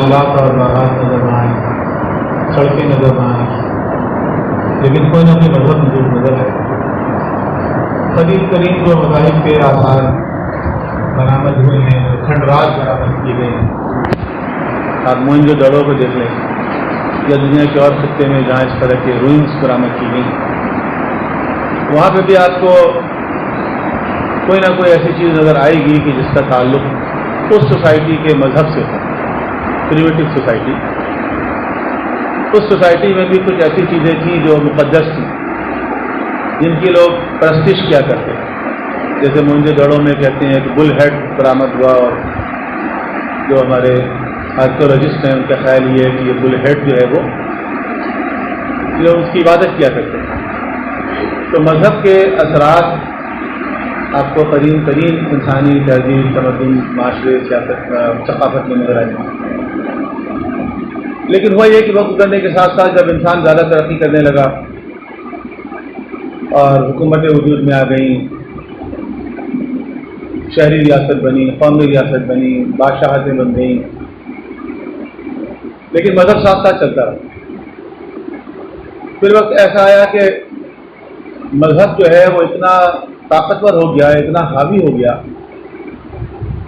محلات اور باغات نظر نہ آئیں، سڑکیں نظر نہ آئیں، لیکن کوئی نہ کوئی مذہب موجود نظر آئے. قدیم ترین جو مذاہب کے آثار برآمد ہوئے ہیں، کھنڈرات برآمد کی گئے ہیں، آپ موئن جو دڑوں کو دیکھ لیں یا دنیا کے اور خطے میں جہاں اس طرح کے روئنس برآمد کی گئی، وہاں پہ بھی آپ کو کوئی نہ کوئی ایسی چیز نظر آئے گی کہ جس کا تعلق اس سوسائٹی کے مذہب سے تھا، پریمیٹو سوسائٹی. اس سوسائٹی میں بھی کچھ ایسی چیزیں تھیں جو مقدس تھیں، جن کی لوگ پرستش کیا کرتے ہیں. جیسے موئن دڑوں میں کہتے ہیں کہ بل ہیڈ برآمد ہوا، اور جو ہمارے آرکیولوجسٹ ہیں ان کا خیال یہ ہے کہ یہ بل ہیڈ جو ہے وہ لوگ اس کی عبادت کیا کرتے ہیں. تو مذہب کے اثرات آپ کو قدیم ترین انسانی تہذیب، تمدن، معاشرے، سیاست، ثقافت میں نظر آئے ہیں. لیکن ہوا یہ کہ وقت گزرنے کے ساتھ ساتھ جب انسان زیادہ ترقی کرنے لگا اور حکومتیں وجود میں آ گئیں، شہری ریاست بنی، قومی ریاست بنی، بادشاہتیں بن گئیں، لیکن مذہب ساتھ ساتھ چلتا رہا. پھر وقت ایسا آیا کہ مذہب جو ہے وہ اتنا طاقتور ہو گیا، اتنا حاوی ہو گیا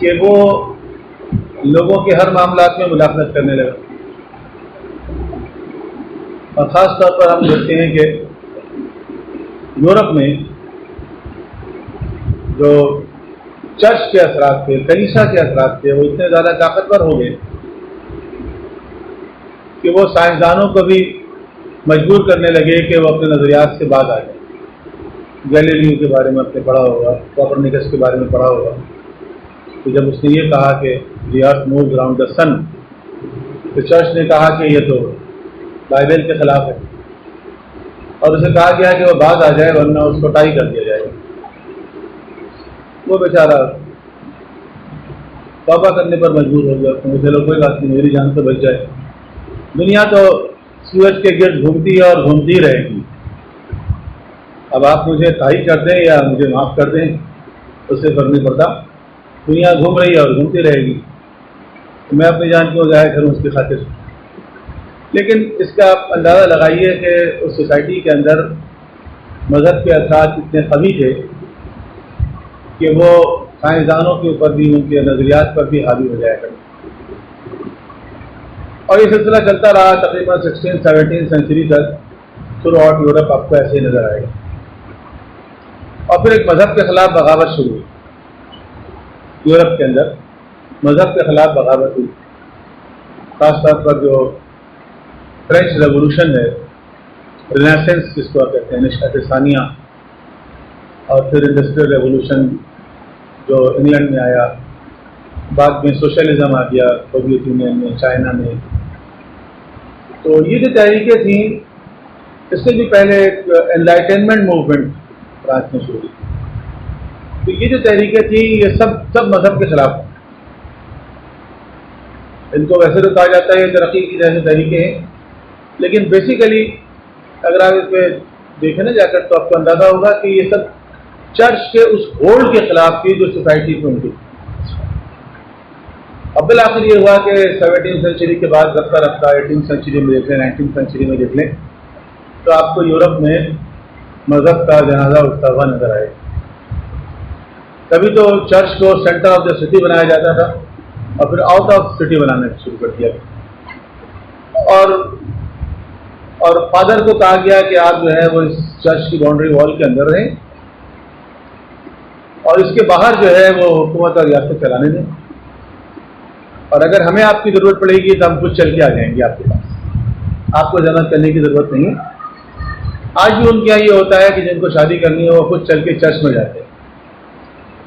کہ وہ لوگوں کے ہر معاملات میں مداخلت کرنے لگا. اور خاص طور پر ہم دیکھتے ہیں کہ یورپ میں جو چرچ کے اثرات تھے، کلیسا کے اثرات تھے، وہ اتنے زیادہ طاقتور ہو گئے کہ وہ سائنسدانوں کو بھی مجبور کرنے لگے کہ وہ اپنے نظریات سے باز آ جائیں. گیلیلیو کے بارے میں آپ نے پڑھا ہوگا، کوپرنیکس کے بارے میں پڑھا ہوگا کہ جب اس نے یہ کہا کہ دی ارتھ مووز اراؤنڈ دا سن، تو چرچ نے کہا کہ یہ تو بائبل کے خلاف ہے، اور اسے کہا گیا کہ وہ باز آ جائے ورنہ اس کو ٹائی کر دیا جائے گا. وہ بیچارہ توبہ کرنے پر مجبور ہو گیا. چلو کوئی بات نہیں، میری جان تو بچ جائے. دنیا تو سورج کے گرد گھومتی ہے اور گھومتی رہے گی. اب آپ مجھے ٹائی کر دیں یا مجھے معاف کر دیں، اس سے فرق نہیں پڑتا. دنیا گھوم رہی ہے اور گھومتی رہے گی، تو میں اپنی جان کیوں ضائع کروں اس کی خاطر. لیکن اس کا آپ اندازہ لگائیے کہ اس سوسائٹی کے اندر مذہب کے اثرات اتنے قوی تھے کہ وہ سائنسدانوں کے اوپر بھی، ان کے نظریات پر بھی حاوی ہو جایا کرتے. اور یہ سلسلہ چلتا رہا تقریباً 16-17 سینچری تک. تھرو آؤٹ یورپ آپ کو ایسے ہی نظر آئے گا. اور پھر ایک مذہب کے خلاف بغاوت شروع ہوئی. یورپ کے اندر مذہب کے خلاف بغاوت ہوئی، خاص طور پر جو فرینچ ریولوشن ہے، رینیسنس جس کو کہتے ہیں، نشأت ثانیہ، اور پھر انڈسٹریل ریولوشن جو انگلینڈ میں آیا، بعد میں سوشلزم آ گیا سوویت یونین میں، چائنا میں. تو یہ جو تحریکیں تھیں، اس سے بھی پہلے ایک انلائٹنمنٹ موومنٹ فرانس میں شروع ہوئی. تو یہ جو تحریکیں تھیں یہ سب مذہب کے خلاف ہیں. ان کو ویسے تو کہا جاتا ہے یہ ترقی کی جیسے تحریکیں ہیں، لیکن بیسیکلی اگر آپ اس پہ دیکھیں نا جا کر تو آپ کو اندازہ ہوگا کہ یہ سب چرچ کے اس ہولڈ کے خلاف تھی جو سوسائٹی پہ ان کی. اب بالآخر یہ ہوا کہ 17 سینچری کے بعد رفتہ رفتہ 18 سینچری میں دیکھ لیں، 19 سینچری میں دیکھ لیں، تو آپ کو یورپ میں مذہب کا جنازہ اٹھتا ہوا نظر آئے. کبھی تو چرچ کو سینٹر آف دا سٹی بنایا جاتا تھا، اور پھر آؤٹ آف سٹی بنانا شروع کر دیا. اور فادر کو کہا گیا کہ آپ جو ہے وہ اس چرچ کی باؤنڈری وال کے اندر رہیں، اور اس کے باہر جو ہے وہ حکومت اور ریاست چلانے دیں، اور اگر ہمیں آپ کی ضرورت پڑے گی تو ہم خود چل کے آ جائیں گے آپ کے پاس، آپ کو زحمت کرنے کی ضرورت نہیں. آج بھی ان کے یہاں یہ ہوتا ہے کہ جن کو شادی کرنی ہے وہ خود چل کے چرچ میں جاتے ہیں.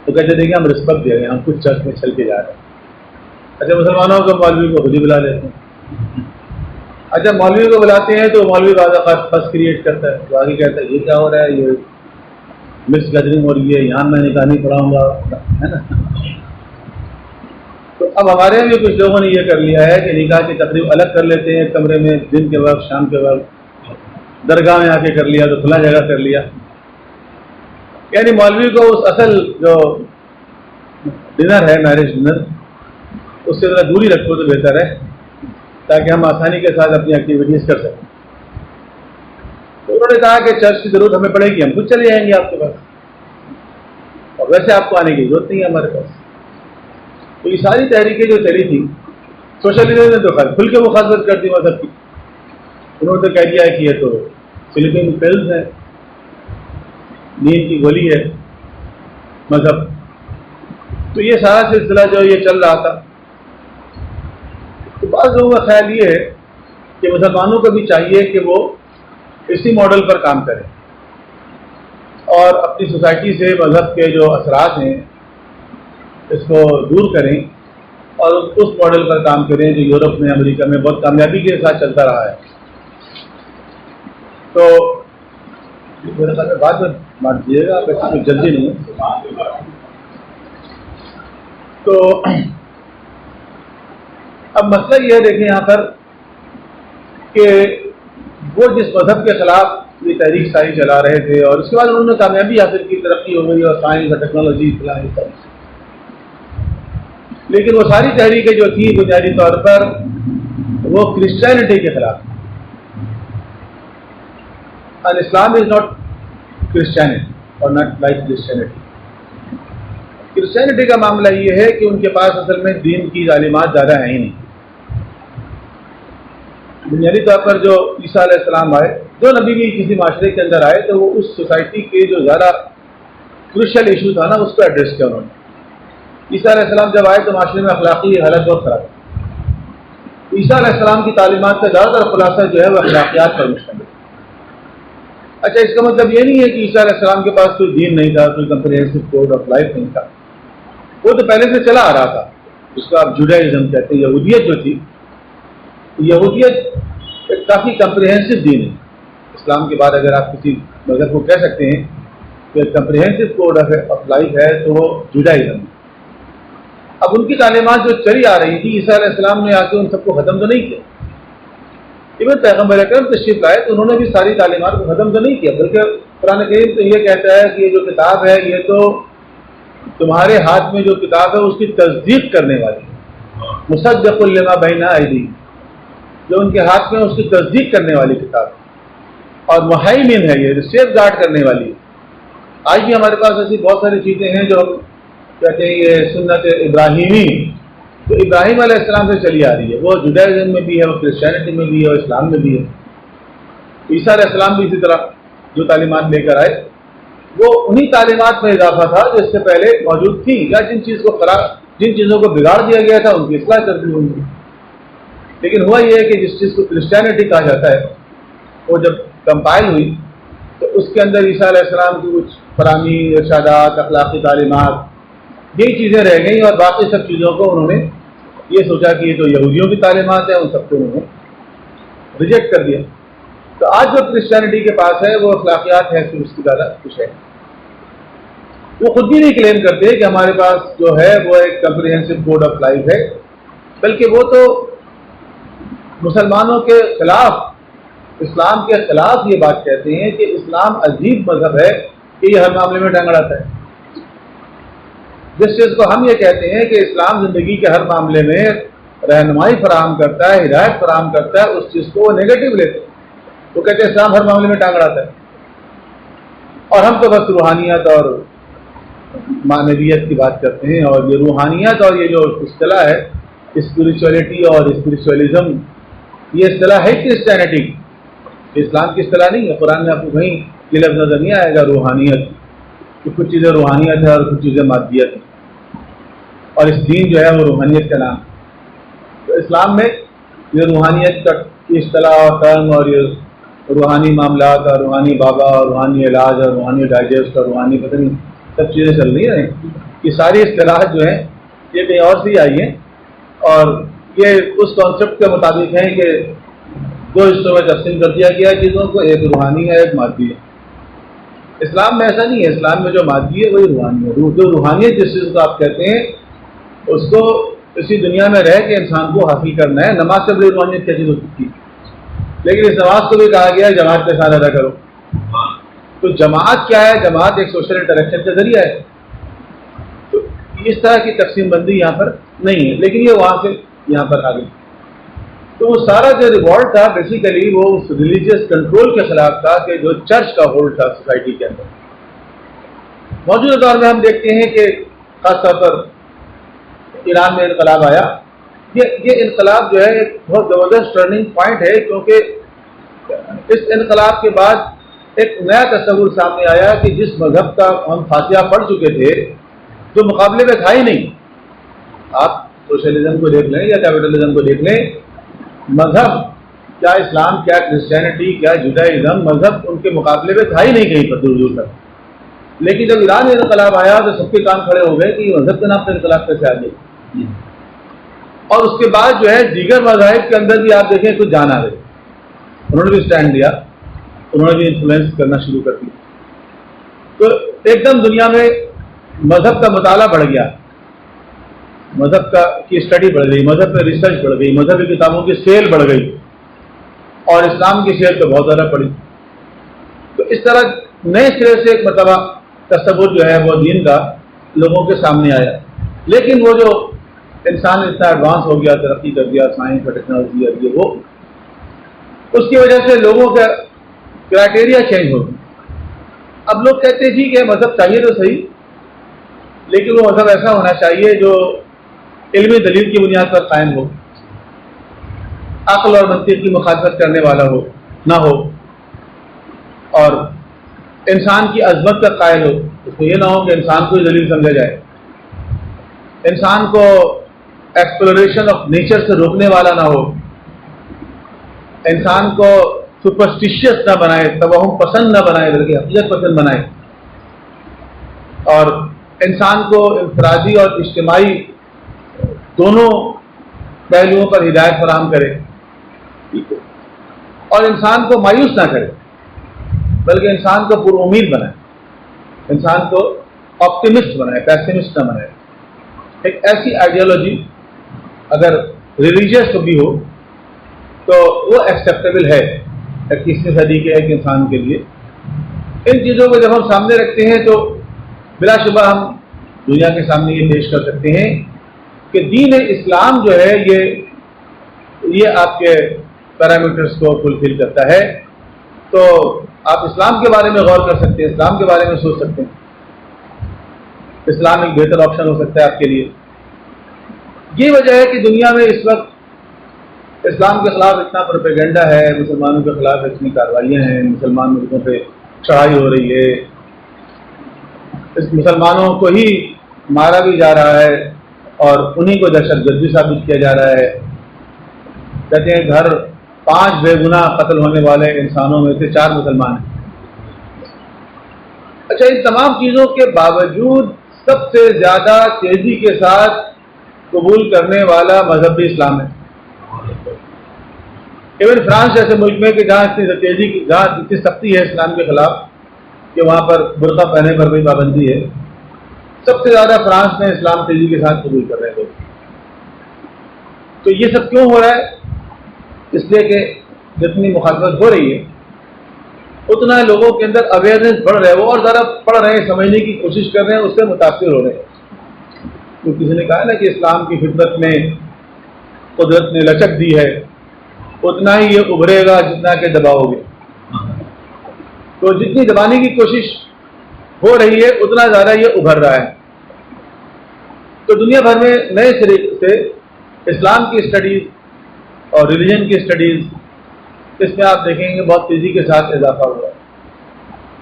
تو کہتے دیکھیں ہم رسپیکٹ دے رہے ہیں، ہم خود چرچ میں چل کے جا رہے ہیں. اچھا مسلمانوں کو مولوی کو خود ہی بلا لیتے ہیں. اچھا مولوی کو بلاتے ہیں تو مولوی بعض اوقات فرس کریٹ کرتا ہے، تو آگے کہتا ہے یہ کیا ہو رہا ہے، یہ مکس گیدرنگ ہو رہی ہے، یہاں میں نکاح نہیں پڑھاؤں گا، ہے نا. تو اب ہمارے یہاں بھی کچھ لوگوں نے یہ کر لیا ہے کہ نکاح کی تقریب الگ کر لیتے ہیں کمرے میں، دن کے وقت، شام کے وقت، درگاہ میں آ کے کر لیا تو کھلا جگہ کر لیا. یعنی مولوی کو اس اصل جو ڈنر ہے، میرج ڈنر، اس سے ذرا دوری رکھو تو بہتر ہے. تاکہ ہم آسانی کے ساتھ اپنی ایکٹیویٹیز کر سکیں. تو انہوں نے کہا کہ چرچ کی ضرورت ہمیں پڑے گی، ہم خود چلے جائیں گے آپ کے پاس، اور ویسے آپ کو آنے کی ضرورت نہیں ہے ہمارے پاس. تو یہ ساری تحریکیں جو چلی تھی، سوشلزم نے تو کھل کے مخالفت کر دی مذہب کی. انہوں نے تو کہہ دیا کہ یہ تو سلیپنگ پلز ہے، نیند کی گولی ہے مذہب. تو یہ سارا سلسلہ جو یہ چل رہا تھا. تو بعض لوگوں کا خیال یہ ہے کہ مسلمانوں کو بھی چاہیے کہ وہ اسی ماڈل پر کام کریں اور اپنی سوسائٹی سے مذہب کے جو اثرات ہیں اس کو دور کریں اور اس ماڈل پر کام کریں جو یورپ میں، امریکہ میں بہت کامیابی کے ساتھ چلتا رہا ہے. تو میرے خیال میں بات میں مان دیجیے گا، ایسا کوئی جلدی نہیں ہے. تو اب مسئلہ یہ ہے، دیکھیں یہاں پر کہ وہ جس مذہب کے خلاف یہ تحریک ساری چلا رہے تھے اور اس کے بعد انہوں نے کامیابی حاصل کی، ترقی ہو گئی اور سائنس اور ٹیکنالوجی فلاں سب، لیکن وہ ساری تحریکیں جو تھی بنیادی طور پر وہ کرسچینٹی کے خلاف. And Islam is not Christianity or not like Christianity. Christianity کا معاملہ یہ ہے کہ ان کے پاس اصل میں دین کی تعلیمات زیادہ ہیں ہی نہیں. بنیادی طور پر جو عیسیٰ علیہ السلام آئے، جو نبی بھی کسی معاشرے کے اندر آئے تو وہ اس سوسائٹی کے جو زیادہ کروشل ایشو تھا نا اس کو ایڈریس کیا انہوں نے. عیسیٰ علیہ السلام جب آئے تو معاشرے میں اخلاقی حالت بہت خراب تھی. عیسیٰ علیہ السلام کی تعلیمات کا زیادہ تر خلاصہ جو ہے وہ اخلاقیات پر مشتمل ہے. اچھا، اس کا مطلب یہ نہیں ہے کہ عیسیٰ علیہ السلام کے پاس کوئی دین نہیں تھا، کوئی کمپریہنسو کوڈ آف لائف نہیں تھا. وہ تو پہلے سے چلا آ رہا تھا، جس کو آپ جوڈائزم کہتے ہیں. یہودیت جو تھی، یہودیت ایک کافی کمپریہنسو دین ہے. اسلام کے بعد اگر آپ کسی مذہب کو کہہ سکتے ہیں کہ کمپریہنسو کوڈ آف لائف ہے تو وہ جوڈائزم ہے. اب ان کی تعلیمات جو چلی آ رہی تھی، عیسیٰ علیہ السلام نے آ کے ان سب کو ختم تو نہیں کیا. ایون پیغمبر اکرم تشریف لائے تو انہوں نے بھی ساری تعلیمات کو ختم تو نہیں کیا، بلکہ قرآن کریم تو یہ کہتا ہے کہ یہ جو کتاب ہے یہ تو تمہارے ہاتھ میں جو کتاب ہے اس کی تصدیق کرنے والی ہے. مصدق لما بین ایدیہم، جو ان کے ہاتھ میں اس کی تصدیق کرنے والی کتاب ہے. اور مہیمن ہے، یہ سیف گارڈ کرنے والی ہے. آج بھی ہمارے پاس ایسی بہت ساری چیزیں ہیں جو ہم کہتے ہیں یہ سنت ابراہیمی، تو ابراہیم علیہ السلام سے چلی آ رہی ہے. وہ جوڈائزم میں بھی ہے، وہ کرسچینٹی میں بھی ہے، اور اسلام میں بھی ہے. عیسیٰ علیہ السلام بھی اسی طرح جو تعلیمات لے کر آئے وہ انہی تعلیمات میں اضافہ تھا جو اس سے پہلے موجود تھی، یا جن چیزوں کو بگاڑ دیا گیا تھا ان کی اصلاح کر دی ہوئی. لیکن ہوا یہ ہے کہ جس چیز کو کرسچینٹی کہا جاتا ہے وہ جب کمپائل ہوئی تو اس کے اندر عیسیٰ علیہ السلام کی کچھ فراہمی، ارشادات، اخلاقی تعلیمات، یہی چیزیں رہ گئیں، اور باقی سب چیزوں کو انہوں نے یہ سوچا کہ یہ تو یہودیوں کی تعلیمات ہیں، ان سب کو انہوں نے ریجیکٹ کر دیا. تو آج جو کرسچینٹی کے پاس ہے وہ اخلاقیات ہے، صرف اس کی زیادہ کچھ ہے. وہ خود بھی نہیں کلیم کرتے کہ ہمارے پاس جو ہے وہ ایک کمپریہنسو کوڈ آف لائف ہے، بلکہ وہ تو مسلمانوں کے خلاف، اسلام کے خلاف یہ بات کہتے ہیں کہ اسلام عجیب مذہب ہے کہ یہ ہر معاملے میں ٹانگ اڑاتا ہے. جس چیز کو ہم یہ کہتے ہیں کہ اسلام زندگی کے ہر معاملے میں رہنمائی فراہم کرتا ہے، ہدایت فراہم کرتا ہے، اس چیز کو وہ نیگیٹو لیتے ہیں. وہ کہتے ہیں اسلام ہر معاملے میں ٹانگ اڑاتا ہے، اور ہم تو بس روحانیت اور معنویت کی بات کرتے ہیں. اور یہ روحانیت اور یہ جو اصطلاح ہے اسپریچولیٹی اور اسپریچولیزم، یہ اصطلاح ہے کرسچینٹی کی، اسلام کی اصطلاح نہیں ہے. قرآن میں آپ کو کہیں یہ لفظ نظر نہیں آئے گا روحانیت، کہ کچھ چیزیں روحانیت ہے اور کچھ چیزیں مادیت ہیں، اور اس دین جو ہے وہ روحانیت کا نام. تو اسلام میں یہ روحانیت کا اصطلاح اور ٹرم اور یہ روحانی معاملات اور روحانی بابا اور روحانی علاج اور روحانی ڈائجسٹ اور روحانی پتہ نہیں سب چیزیں چل رہی ہیں. یہ ساری اصطلاحات جو ہیں یہ کہیں اور سے ہی آئی ہیں، اور یہ اس کانسیپٹ کے مطابق ہیں کہ دو حصوں میں تقسیم کر دیا گیا چیزوں کو، ایک روحانی ہے ایک مادی ہے. اسلام میں ایسا نہیں ہے. اسلام میں جو مادی ہے وہی روحانی ہے. جو روحانیت جس چیز کو آپ کہتے ہیں اس کو اسی دنیا میں رہ کے انسان کو حاصل کرنا ہے. نماز سے بڑی روحانیت کیا چیز ہو سکتی ہے؟ لیکن اس نماز کو بھی کہا گیا ہے جماعت کے ساتھ ادا کرو. تو جماعت کیا ہے؟ جماعت ایک سوشل انٹریکشن کا ذریعہ ہے. تو اس طرح کی تقسیم بندی یہاں پر نہیں ہے، لیکن یہ وہاں سے یہاں پر آ گئی. تو وہ سارا جو ریوالٹ تھا بیسیکلی وہ اس ریلیجیس کنٹرول کے خلاف تھا کہ جو چرچ کا ہولڈ تھا سوسائٹی کے اندر. موجودہ دور میں ہم دیکھتے ہیں کہ خاص طور پر ایران میں انقلاب آیا. یہ انقلاب جو ہے ایک بہت زبردست ٹرننگ پوائنٹ ہے، کیونکہ اس انقلاب کے بعد ایک نیا تصور سامنے آیا کہ جس مذہب کا ہم فاتحہ پڑھ چکے تھے، جو مقابلے میں تھا ہی نہیں. آپ سوشلزم کو دیکھ لیں یا کیپٹلزم کو دیکھ لیں، مذہب کیا اسلام، کیا کرسچینٹی، کیا جوڈائزم، مذہب ان کے مقابلے میں تھا ہی نہیں کہیں پر دور دور تک. لیکن جب ایران میں انقلاب آیا تو سب کے کام کھڑے ہو گئے کہ یہ مذہب کے نام پر انقلاب کیسے آ گئی. اور اس کے بعد جو ہے دیگر مذاہب کے اندر بھی آپ دیکھیں کچھ جان آ گئے، انہوں نے بھی اسٹینڈ لیا، انہوں نے بھی انفلوئنس کرنا شروع کر دیا. تو ایک دم دنیا میں مذہب کا مطالعہ بڑھ گیا، مذہب کی اسٹڈی بڑھ گئی، مذہب میں ریسرچ بڑھ گئی، مذہبی کتابوں کی سیل بڑھ گئی، اور اسلام کی سیل تو بہت زیادہ پڑی. تو اس طرح نئے سرے سے ایک مرتبہ تصور جو ہے وہ دین کا لوگوں کے سامنے آیا. لیکن وہ جو انسان اتنا ایڈوانس ہو گیا، ترقی کر گیا، سائنس اور ٹیکنالوجی آ گئی، وہ اس کی وجہ سے لوگوں کا کرائٹیریا چینج ہو گیا. اب لوگ کہتے ہیں جی کہ مذہب چاہیے تو صحیح، لیکن وہ مذہب ایسا ہونا چاہیے جو علمی دلیل کی بنیاد پر قائم ہو، عقل اور منطق کی مخالفت کرنے والا نہ ہو، اور انسان کی عظمت کا قائل ہو. اس میں یہ نہ ہو کہ انسان کو ہی ذلیل سمجھا جائے، انسان کو ایکسپلوریشن آف نیچر سے روکنے والا نہ ہو، انسان کو سپرسٹیشیس نہ بنائے، توہم پسند نہ بنائے بلکہ حقیقت پسند بنائے، اور انسان کو انفرادی اور اجتماعی دونوں پہلوؤں پر ہدایت فراہم کرے، اور انسان کو مایوس نہ کرے بلکہ انسان کو پر امید بنائے، انسان کو آپٹیمسٹ بنائے، پیسمسٹ نہ بنائے. ایک ایسی آئیڈیالوجی اگر ریلیجیس بھی ہو تو وہ ایکسیپٹیبل ہے 21ویں صدی کے ایک انسان کے لیے. ان چیزوں کو جب ہم سامنے رکھتے ہیں تو بلا شبہ ہم دنیا کے سامنے یہ پیش کر سکتے ہیں کہ دین اسلام جو ہے یہ آپ کے پیرامیٹرز کو فلفل کرتا ہے. تو آپ اسلام کے بارے میں غور کر سکتے ہیں، اسلام کے بارے میں سوچ سکتے ہیں. اسلام ایک بہتر آپشن ہو سکتا ہے آپ کے لیے. یہ وجہ ہے کہ دنیا میں اس وقت اسلام کے خلاف اتنا پروپیگنڈا ہے، مسلمانوں کے خلاف اتنی کارروائیاں ہیں، مسلمان ملکوں پہ چڑھائی ہو رہی ہے، اس مسلمانوں کو ہی مارا بھی جا رہا ہے اور انہی کو دہشت گردی ثابت کیا جا رہا ہے. کہتے ہیں گھر 5 بے گناہ قتل ہونے والے انسانوں میں سے 4 مسلمان ہیں. اچھا، ان تمام چیزوں کے باوجود سب سے زیادہ تیزی کے ساتھ قبول کرنے والا مذہب بھی اسلام ہے. ایون فرانس جیسے ملک میں کہ جہاں اتنی سختی ہے اسلام کے خلاف کہ وہاں پر برقع پہننے پر بھی پابندی ہے، سب سے زیادہ فرانس میں اسلام تیزی کے ساتھ قبول کر رہے ہیں لوگ. تو یہ سب کیوں ہو رہا ہے؟ اس لیے کہ جتنی مخالفت ہو رہی ہے اتنا لوگوں کے اندر اویئرنیس بڑھ رہا ہے، وہ اور زیادہ پڑھ رہے ہیں، سمجھنے کی کوشش کر رہے ہیں، اس سے متاثر ہو رہے ہیں. تو کسی نے کہا نا کہ اسلام کی فطرت میں قدرت نے لچک دی ہے، اتنا ہی یہ ابھرے گا جتنا کہ دباؤ گے. تو جتنی دبانے کی کوشش ہو رہی ہے اتنا زیادہ یہ ابھر رہا ہے. تو دنیا بھر میں نئے طریقے سے اسلام کی اسٹڈیز اور ریلیجن کی اسٹڈیز، اس میں آپ دیکھیں گے بہت تیزی کے ساتھ اضافہ ہوا ہے.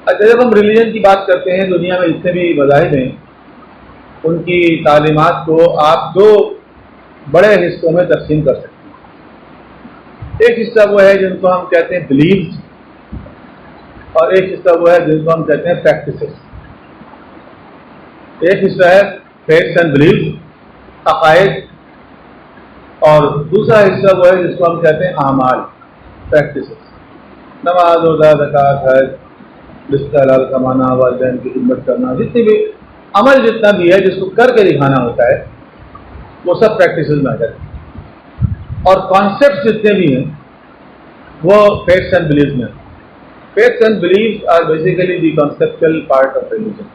اچھا، جب ہم ریلیجن کی بات کرتے ہیں، دنیا میں جتنے بھی مذاہب ہیں ان کی تعلیمات کو آپ 2 بڑے حصوں میں تقسیم کر سکتے ہیں. ایک حصہ وہ ہے جن کو ہم کہتے ہیں بلیفز، اور ایک حصہ وہ ہے جن کو ہم کہتے ہیں پریکٹسز. ایک حصہ ہے فیتھس اینڈ بلیفز، عقائد، اور دوسرا حصہ وہ ہے جس کو ہم کہتے ہیں اعمال، پریکٹسز. نماز، روزہ، زکوٰۃ، حج، رشتہ حلال کمانا، والدین کی خدمت کرنا، جتنی بھی عمل جتنا بھی ہے جس کو کر کے دکھانا ہوتا ہے وہ سب پریکٹسز میں آ جاتے ہیں. اور کانسیپٹس جتنے بھی ہیں وہ فیتھس اینڈ بلیفز میں. Faiths and beliefs are basically the conceptual part of religion,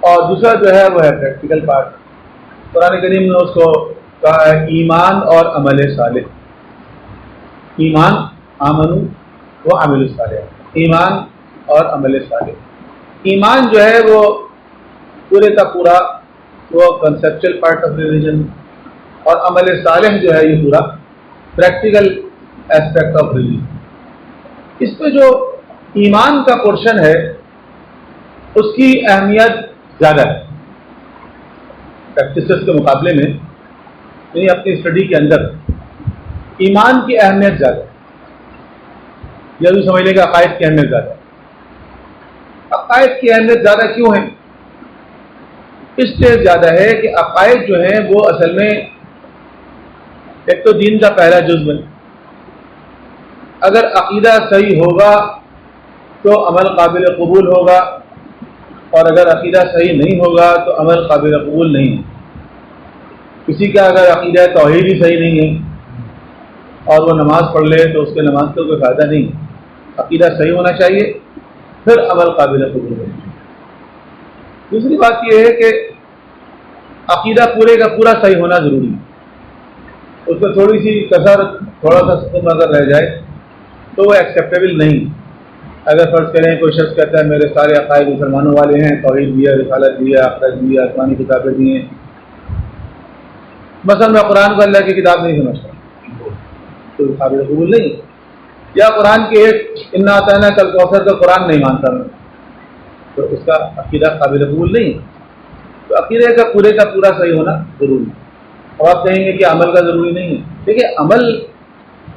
اور دوسرا جو ہے وہ ہے پریکٹیکل پارٹ. قرآن کریم نے اس کو کہا ہے ایمان اور عمل صالح. ایمان آمنو و عمل صالح، ایمان اور عمل صالح۔ ایمان جو ہے وہ پورے کا پورا وہ کنسیپچل پارٹ آف ریلیجن، اور عمل صالح جو ہے یہ پورا پریکٹیکل ایسپیکٹ آف ریلیجن۔ اس میں جو ایمان کا پورشن ہے اس کی اہمیت زیادہ ہے پریکٹسز کے مقابلے میں، یعنی اپنی اسٹڈی کے اندر ایمان کی اہمیت زیادہ ہے، یا یوں سمجھ لیں کہ عقائد کی اہمیت زیادہ ہے۔ عقائد کی اہمیت زیادہ کیوں ہے؟ اس سے زیادہ ہے کہ عقائد جو ہیں وہ اصل میں ایک تو دین کا پہلا جزو ہے۔ اگر عقیدہ صحیح ہوگا تو عمل قابل قبول ہوگا، اور اگر عقیدہ صحیح نہیں ہوگا تو عمل قابل قبول نہیں ہے۔ کسی کا اگر عقیدہ توحید ہی صحیح نہیں ہے اور وہ نماز پڑھ لے تو اس کے نماز کا کوئی فائدہ نہیں۔ عقیدہ صحیح ہونا چاہیے، پھر عمل قابل قبول ہے۔ دوسری بات یہ ہے کہ عقیدہ پورے کا پورا صحیح ہونا ضروری ہے، اس میں تھوڑی سی کسر، تھوڑا سا سکون اگر رہ جائے تو وہ ایکسیپٹیبل نہیں۔ اگر فرض کریں کوئی شخص کہتا ہے میرے سارے عقائد مسلمانوں والے ہیں، توحید بھی ہے، رسالت بھی ہے، آخرت بھی ہے، آسمانی کتابیں بھی ہیں، مثلا میں قرآن کو اللہ کی کتاب نہیں سمجھتا تو قابل قبول نہیں، یا قرآن کے ایک انا اعطیناک الکوثر کا قرآن نہیں مانتا میں، تو اس کا عقیدہ قابل قبول نہیں۔ تو عقیدے کا پورا صحیح ہونا ضروری ہے۔ اور آپ کہیں گے کہ عمل کا ضروری نہیں ہے، دیکھیے عمل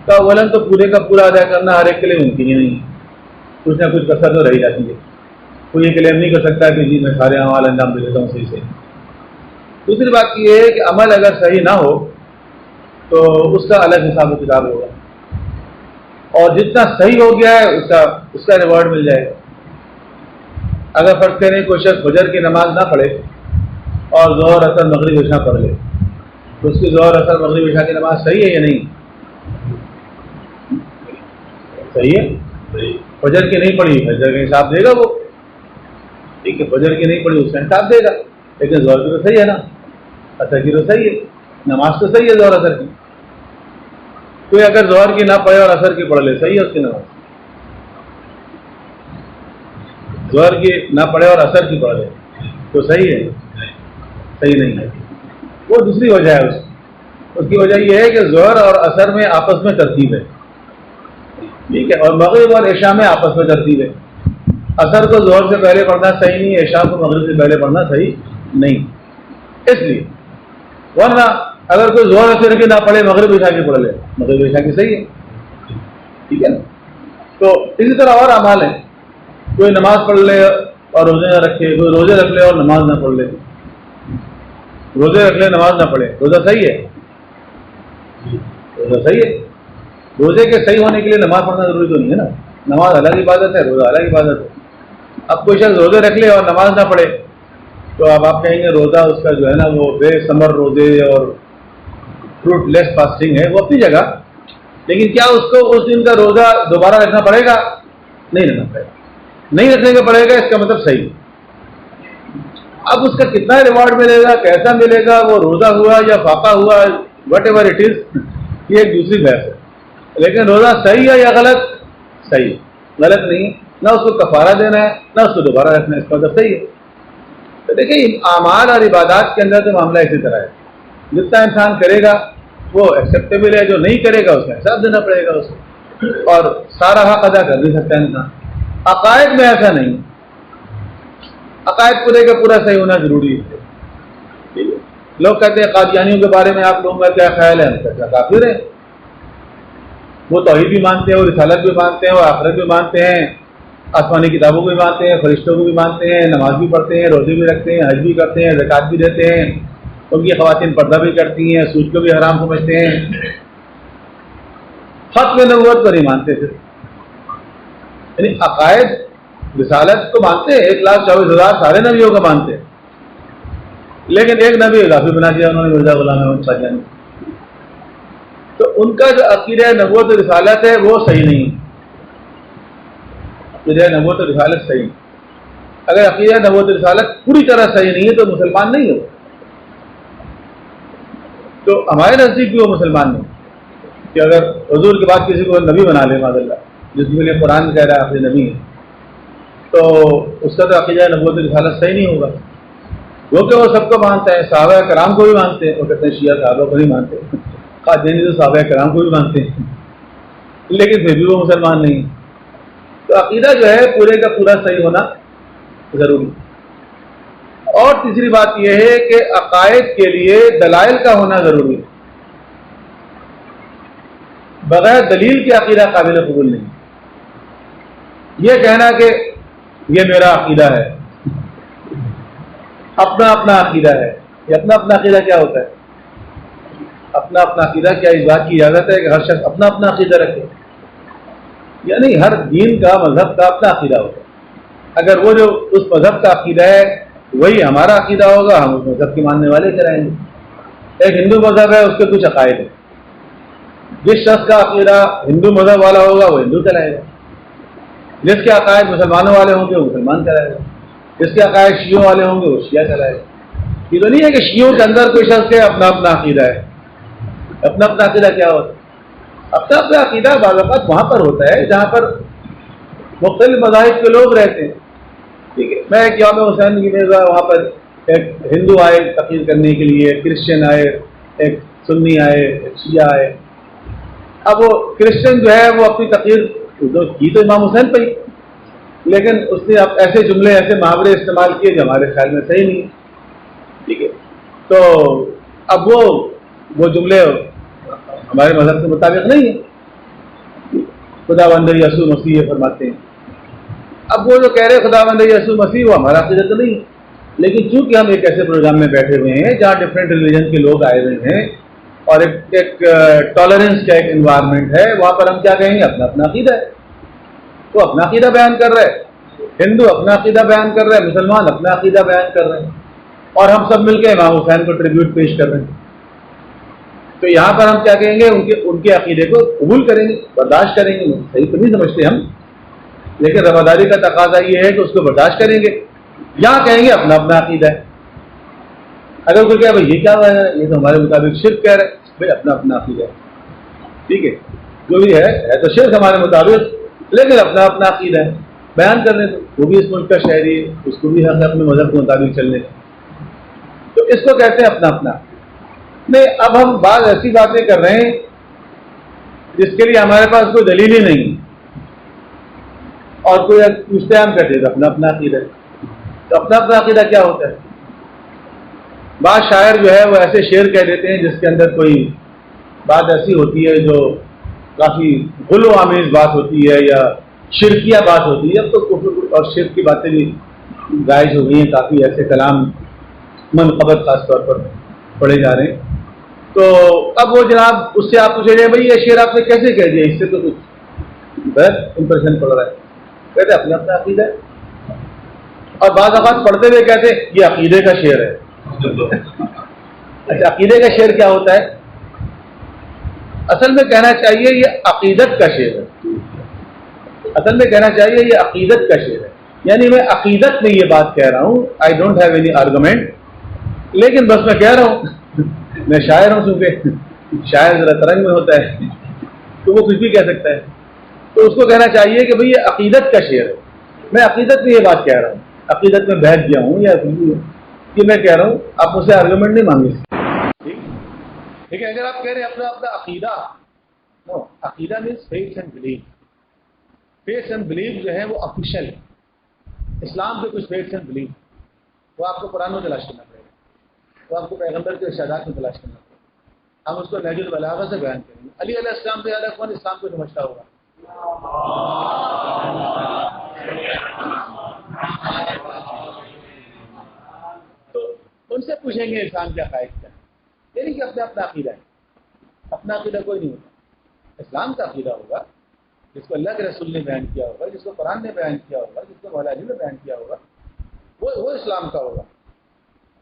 کا اولن تو پورے کا پورا ادا کرنا ہر ایک کے لیے ممکن ہی نہیں ہے، کچھ نہ کچھ کسر تو رہ جاتی ہے۔ کوئی یہ کلیم نہیں کر سکتا کہ جی میں سارے اعمال انجام دے دیتا ہوں صحیح سے۔ دوسری بات یہ ہے کہ عمل اگر صحیح نہ ہو تو اس کا الگ حساب و کتاب ہوگا، اور جتنا صحیح ہو گیا ہے اس کا ریوارڈ مل جائے گا۔ اگر فرض کریں کوئی شخص فجر کی نماز نہ پڑھے اور ظہر اثر مغرب عشاء پڑھ لے، تو اس کی ظہر اثر مغرب عشاء کی نماز صحیح ہے یا نہیں؟ صحیح ہے۔ فجر کی نہیں پڑھی، فجر کا حساب دے گا وہ، ٹھیک ہے، فجر کی نہیں پڑھی اس کا حساب دے گا، لیکن ظہر کی تو صحیح ہے نا، اثر کی تو صحیح ہے، نماز تو صحیح ہے ظہر اثر کی۔ کوئی اگر ظہر کی نہ پڑھے اور اثر کی پڑھ لے، صحیح ہے اس کی نماز؟ ظہر کی نہ پڑھے اور اثر کی پڑھ لے تو صحیح ہے؟ صحیح نہیں ہے۔ وہ دوسری وجہ ہے اس کی وجہ یہ ہے کہ ظہر اور اثر میں آپس میں ترتیب ہے، ٹھیک ہے، اور مغرب اور عشاء میں آپس میں ترتیب ہے۔ اثر کو ظہر سے پہلے پڑھنا صحیح نہیں، عشاء کو مغرب سے پہلے پڑھنا صحیح نہیں۔ اس لیے ورنہ اگر کوئی ظہر اثر کی نہ پڑھے مغرب عشاء کی پڑھ لے، مغرب عشاء کی صحیح ہے، ٹھیک ہے نا۔ تو اسی طرح اور اعمال ہیں، کوئی نماز پڑھ لے اور روزے نہ رکھے، کوئی روزے رکھ لے اور نماز نہ پڑھ لے، روزے رکھ لے نماز نہ پڑھے، روزہ صحیح ہے؟ روزہ صحیح ہے۔ روزے کے صحیح ہونے کے لیے نماز پڑھنا ضروری تو نہیں ہے نا، نماز الگ عبادت ہے، روزہ الگ عبادت ہے۔ اب کوئی شخص روزے رکھ لے اور نماز نہ پڑھے تو اب آپ کہیں گے روزہ اس کا جو ہے نا وہ بے ثمر روزے اور فروٹ لیس فاسٹنگ ہے، وہ اپنی جگہ، لیکن کیا اس کو اس دن کا روزہ دوبارہ رکھنا پڑے گا؟ نہیں رکھنا پڑے گا، نہیں رکھنے کا پڑے گا، اس کا مطلب صحیح۔ اب اس کا کتنا ریوارڈ ملے گا، کیسا ملے گا، وہ روزہ ہوا یا فاقہ ہوا، وٹ ایور اٹ از، یہ ایک دوسری بحث ہے۔ لیکن روزہ صحیح ہے یا غلط؟ صحیح، غلط نہیں، نہ اس کو کفارہ دینا ہے نہ اس کو دوبارہ رکھنا ہے، اس کا مطلب صحیح ہے۔ تو دیکھیے اعمال اور عبادات کے اندر تو معاملہ اسی طرح ہے، جتنا انسان کرے گا وہ ایکسیپٹیبل ہے، جو نہیں کرے گا اس کا حساب دینا پڑے گا اس کو، اور سارا حق ادا کر نہیں سکتا انسان۔ عقائد میں ایسا نہیں، عقائد پورے کا پورا صحیح ہونا ضروری ہے۔ لوگ کہتے ہیں قادیانیوں کے بارے میں آپ لوگوں کا کیا خیال ہے؟ ہم کہتے ہیں کافر ہیں، وہ توحید بھی مانتے ہیں، وہ رسالت بھی مانتے ہیں، وہ آخرت بھی مانتے ہیں، آسمانی کتابوں کو بھی مانتے ہیں، فرشتوں کو بھی مانتے ہیں، نماز بھی پڑھتے ہیں، روزے بھی رکھتے ہیں، حج بھی کرتے ہیں، زکوٰۃ بھی دیتے ہیں، ان کی خواتین پردہ بھی کرتی ہیں، سود کو بھی حرام سمجھتے ہیں، ختم نبوت پر ہی مانتے تھے۔ یعنی عقائد رسالت کو مانتے ہیں، 1,24,000 سارے نبیوں کو مانتے ہیں، لیکن ایک نبی اضافی بنا دیا انہوں نے، مرزا غلام احمد قادیانی۔ تو ان کا جو عقیدہ نبوت و رسالت ہے وہ صحیح نہیں ہے، عقیدہ نبوت و رسالت صحیح نہیں۔ اگر عقیدہ نبوت و رسالت پوری طرح صحیح نہیں ہے تو مسلمان نہیں ہو، تو ہمارے نزدیک بھی وہ مسلمان نہیں۔ کہ اگر حضور کے بعد کسی کو نبی بنا لے معاذ اللہ، جس کے لیے قرآن کہہ رہا ہے آخری نبی ہے، تو اس کا تو عقیدہ نبوت رسالت صحیح نہیں ہوگا، کیونکہ وہ سب کو مانتے ہیں، صحابہ کرام کو بھی مانتے ہیں، وہ کہتے ہیں شیعہ صحابہ کو نہیں مانتے، قادیانی تو صحابہ کرام کو بھی مانتے ہیں، لیکن پھر بھی وہ مسلمان نہیں۔ تو عقیدہ جو ہے پورے کا پورا صحیح ہونا ضروری۔ اور تیسری بات یہ ہے کہ عقائد کے لیے دلائل کا ہونا ضروری ہے، بغیر دلیل کے عقیدہ قابل قبول نہیں۔ یہ کہنا کہ یہ میرا عقیدہ ہے، اپنا اپنا عقیدہ ہے، یہ اپنا اپنا عقیدہ کیا ہوتا ہے؟ اپنا اپنا عقیدہ کیا اس بات کی اجازت ہے کہ ہر شخص اپنا اپنا عقیدہ رکھے؟ یعنی ہر دین کا مذہب کا اپنا عقیدہ ہوتا ہے، اگر وہ جو اس مذہب کا عقیدہ ہے وہی ہمارا عقیدہ ہوگا، ہم اس مذہب کے ماننے والے کرائیں گے۔ ایک ہندو مذہب ہے، اس کے کچھ عقائد ہیں، جس شخص کا عقیدہ ہندو مذہب والا ہوگا وہ ہندو کرائے گا، جس کے عقائد مسلمانوں والے ہوں گے وہ مسلمان کرائے گا، جس کے عقائد شیعوں والے ہوں گے وہ شیعہ کرائے گا۔ یہ تو نہیں ہے کہ شیعوں کے اندر کوئی شخص ہے اپنا اپنا عقیدہ ہے۔ اپنا اپنا عقیدہ کیا ہوتا ہے؟ اپنا اپنا عقیدہ بعض اوقات وہاں پر ہوتا ہے جہاں پر مختلف مذاہب کے لوگ رہتے ہیں، ٹھیک ہے۔ میں ایک یوم حسین کی میزا وہاں پر ایک ہندو آئے تقریر کرنے کے لیے، کرسچن آئے، ایک سنی آئے، ایک شیعہ آئے۔ اب وہ کرسچن جو ہے وہ اپنی تقریر کی تو امام حسین پہ ہی، لیکن اس نے اب ایسے جملے ایسے محاورے استعمال کیے جو ہمارے خیال میں صحیح نہیں، ٹھیک ہے۔ تو اب وہ جملے ہمارے مذہب کے مطابق نہیں ہے۔ خدا بند یسوع مسیح یہ فرماتے ہیں، اب وہ جو کہہ رہے خدا بند یسوع مسیح وہ ہمارا عقیدہ تو نہیں ہے، لیکن چونکہ ہم ایک ایسے پروگرام میں بیٹھے ہوئے ہیں جہاں ڈفرینٹ ریلیجن کے لوگ آئے ہوئے ہیں اور ایک ٹالرنس کا ایک انوائرمنٹ ہے، وہاں پر ہم کیا کہیں گے؟ اپنا اپنا عقیدہ ہے۔ وہ اپنا عقیدہ بیان کر رہے ہیں، ہندو اپنا عقیدہ بیان کر رہے ہیں، مسلمان اپنا عقیدہ بیان کر رہے ہیں، اور ہم سب مل کے امام حسین کو ٹریبیوٹ پیش کر رہے ہیں۔ تو یہاں پر ہم کیا کہیں گے؟ ان کے عقیدے کو قبول کریں گے، برداشت کریں گے، صحیح تو نہیں سمجھتے ہم، لیکن رواداری کا تقاضا یہ ہے کہ اس کو برداشت کریں گے، یہاں کہیں گے اپنا اپنا عقیدہ ہے۔ اگر کوئی کہے بھائی یہ کیا ہے، یہ تو ہمارے مطابق شرک کہہ رہے ہیں، بھائی اپنا اپنا عقیدہ ہے، ٹھیک ہے، جو بھی ہے تو شرک ہمارے مطابق، لیکن اپنا اپنا عقیدہ ہے، بیان کرنے تو وہ بھی اس ملک کا شہری ہے، اس کو بھی حق ہے اپنے مذہب کے مطابق چلنے کا، تو اس کو کہتے ہیں اپنا اپنا۔ نہیں، اب ہم بعض ایسی باتیں کر رہے ہیں جس کے لیے ہمارے پاس کوئی دلیل ہی نہیں، اور کوئی پوچھتے ہیں ہم کہتے ہیں اپنا اپنا عقیدہ ہے۔ تو اپنا اپنا عقیدہ کیا ہوتا ہے؟ بعض شاعر جو ہے وہ ایسے شعر کہہ دیتے ہیں جس کے اندر کوئی بات ایسی ہوتی ہے جو کافی غلو آمیز بات ہوتی ہے یا شرکیہ بات ہوتی ہے۔ اب تو کفر اور شرک کی باتیں بھی رائج ہو گئی ہیں، کافی ایسے کلام منقبت خاص طور پر پڑھے جا رہے ہیں۔ تو اب وہ جناب اس سے آپ پوچھیں گے بھائی یہ شعر آپ نے کیسے کہہ دیا، اس سے تو کچھ بہت امپریشن پڑ رہا ہے، کہتے اپنا اپنا عقیدہ ہے، اور بعض اوقات پڑھتے ہوئے کہتے ہیں یہ عقیدے کا شعر ہے۔ اچھا، عقیدے کا شعر کیا ہوتا ہے؟ اصل میں کہنا چاہیے یہ عقیدت کا شعر ہے، اصل میں کہنا چاہیے یہ عقیدت کا شعر ہے، یعنی میں عقیدت میں یہ بات کہہ رہا ہوں، I don't have any argument, لیکن بس میں کہہ رہا ہوں، میں شاعر ہوں، چونکہ شاعر ذرا ترنگ میں ہوتا ہے تو وہ کچھ بھی کہہ سکتا ہے، تو اس کو کہنا چاہیے کہ بھئی یہ عقیدت کا شعر ہے، میں عقیدت میں یہ بات کہہ رہا ہوں، عقیدت میں بحث گیا ہوں یا کہ میں کہہ رہا ہوں، آپ مجھ سے آرگومنٹ نہیں مانگے۔ ٹھیک ہے، اگر آپ کہہ رہے ہیں اپنا اپنا عقیدہ، نو، عقیدہ means faith and belief, faith and belief جو ہے وہ آفیشیل ہے، اسلام کے کچھ فیتھ اینڈ بلیف وہ آپ کو قرآن میں تلاش کرنا پڑے گا، وہ آپ کو پیغمبر کے ارشادات میں تلاش کرنا پڑے گا، ہم اس کو نہج البلاغہ سے بیان کریں گے۔ علی علیہ السلام سے زیادہ کون اسلام کو سمجھتا ہوگا؟ تو ان سے پوچھیں گے اسلام کیا قائد کیا ہے، یعنی کہ اپنا اپنا عقیدہ ہے، اپنا عقیدہ کوئی نہیں ہوتا، اسلام کا عقیدہ ہوگا جس کو اللہ کے رسول نے بیان کیا ہوگا، جس کو قرآن نے بیان کیا ہوگا، جس کو مولا علی نے بیان کیا ہوگا، وہ اسلام کا ہوگا۔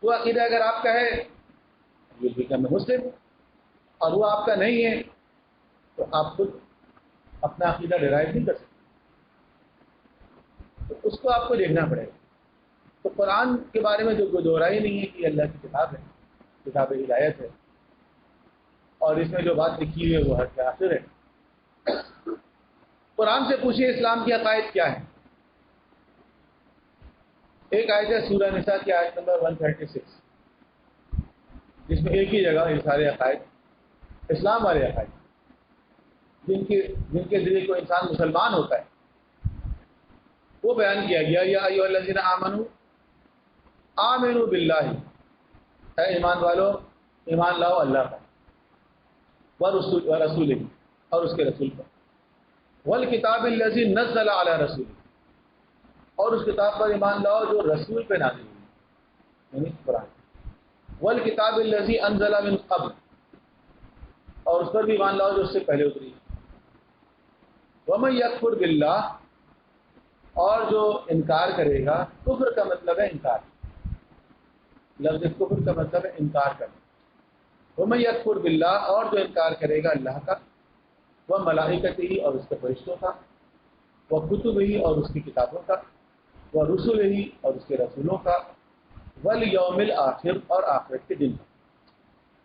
وہ عقیدہ اگر آپ کا ہے یہ بھی کہ میں مسلم ہوں، اور وہ آپ کا نہیں ہے تو آپ خود اپنا عقیدہ ڈرائیو نہیں کر سکتے، تو اس کو آپ کو دیکھنا پڑے گا۔ تو قرآن کے بارے میں جو دو رائے نہیں ہے کہ اللہ کی کتاب ہے، کتاب ہدایت ہے، اور اس میں جو بات لکھی ہوئی ہے وہ حد آخر ہے۔ قرآن سے پوچھیے اسلام کی عقائد کیا ہے؟ ایک آیت ہے سورہ نساء کی آیت نمبر 136، جس میں ایک ہی جگہ یہ سارے عقائد اسلام والے عقائد جن کے ذریعے کوئی انسان مسلمان ہوتا ہے وہ بیان کیا گیا۔ یا ایھا الذین آمنوا آمنوا باللہ، اے ایمان والو ایمان لاؤ اللہ پر، ورسولہ اور اس کے رسول پر، والکتاب الذی نزل علی رسولہ اور اس کتاب پر ایمان لاؤ جو رسول پہ نازل ہوئی یعنی قرآن، والکتاب الذی انزل من قبل اور اس پر بھی ایمان لاؤ جو اس سے پہلے اتری، ومن یکفر باللہ اور جو انکار کرے گا، کفر کا مطلب ہے انکار، لفظ کفر کا مطلب ہے انکار کرنا، ومن یکفر باللہ اور جو انکار کرے گا اللہ کا، وملائکتہ اور اس کے فرشتوں کا، وکتبہ اور اس کی کتابوں کا، ورسلہ اور اس کے رسولوں کا، والیوم الآخر اور آخرت کے دن کا،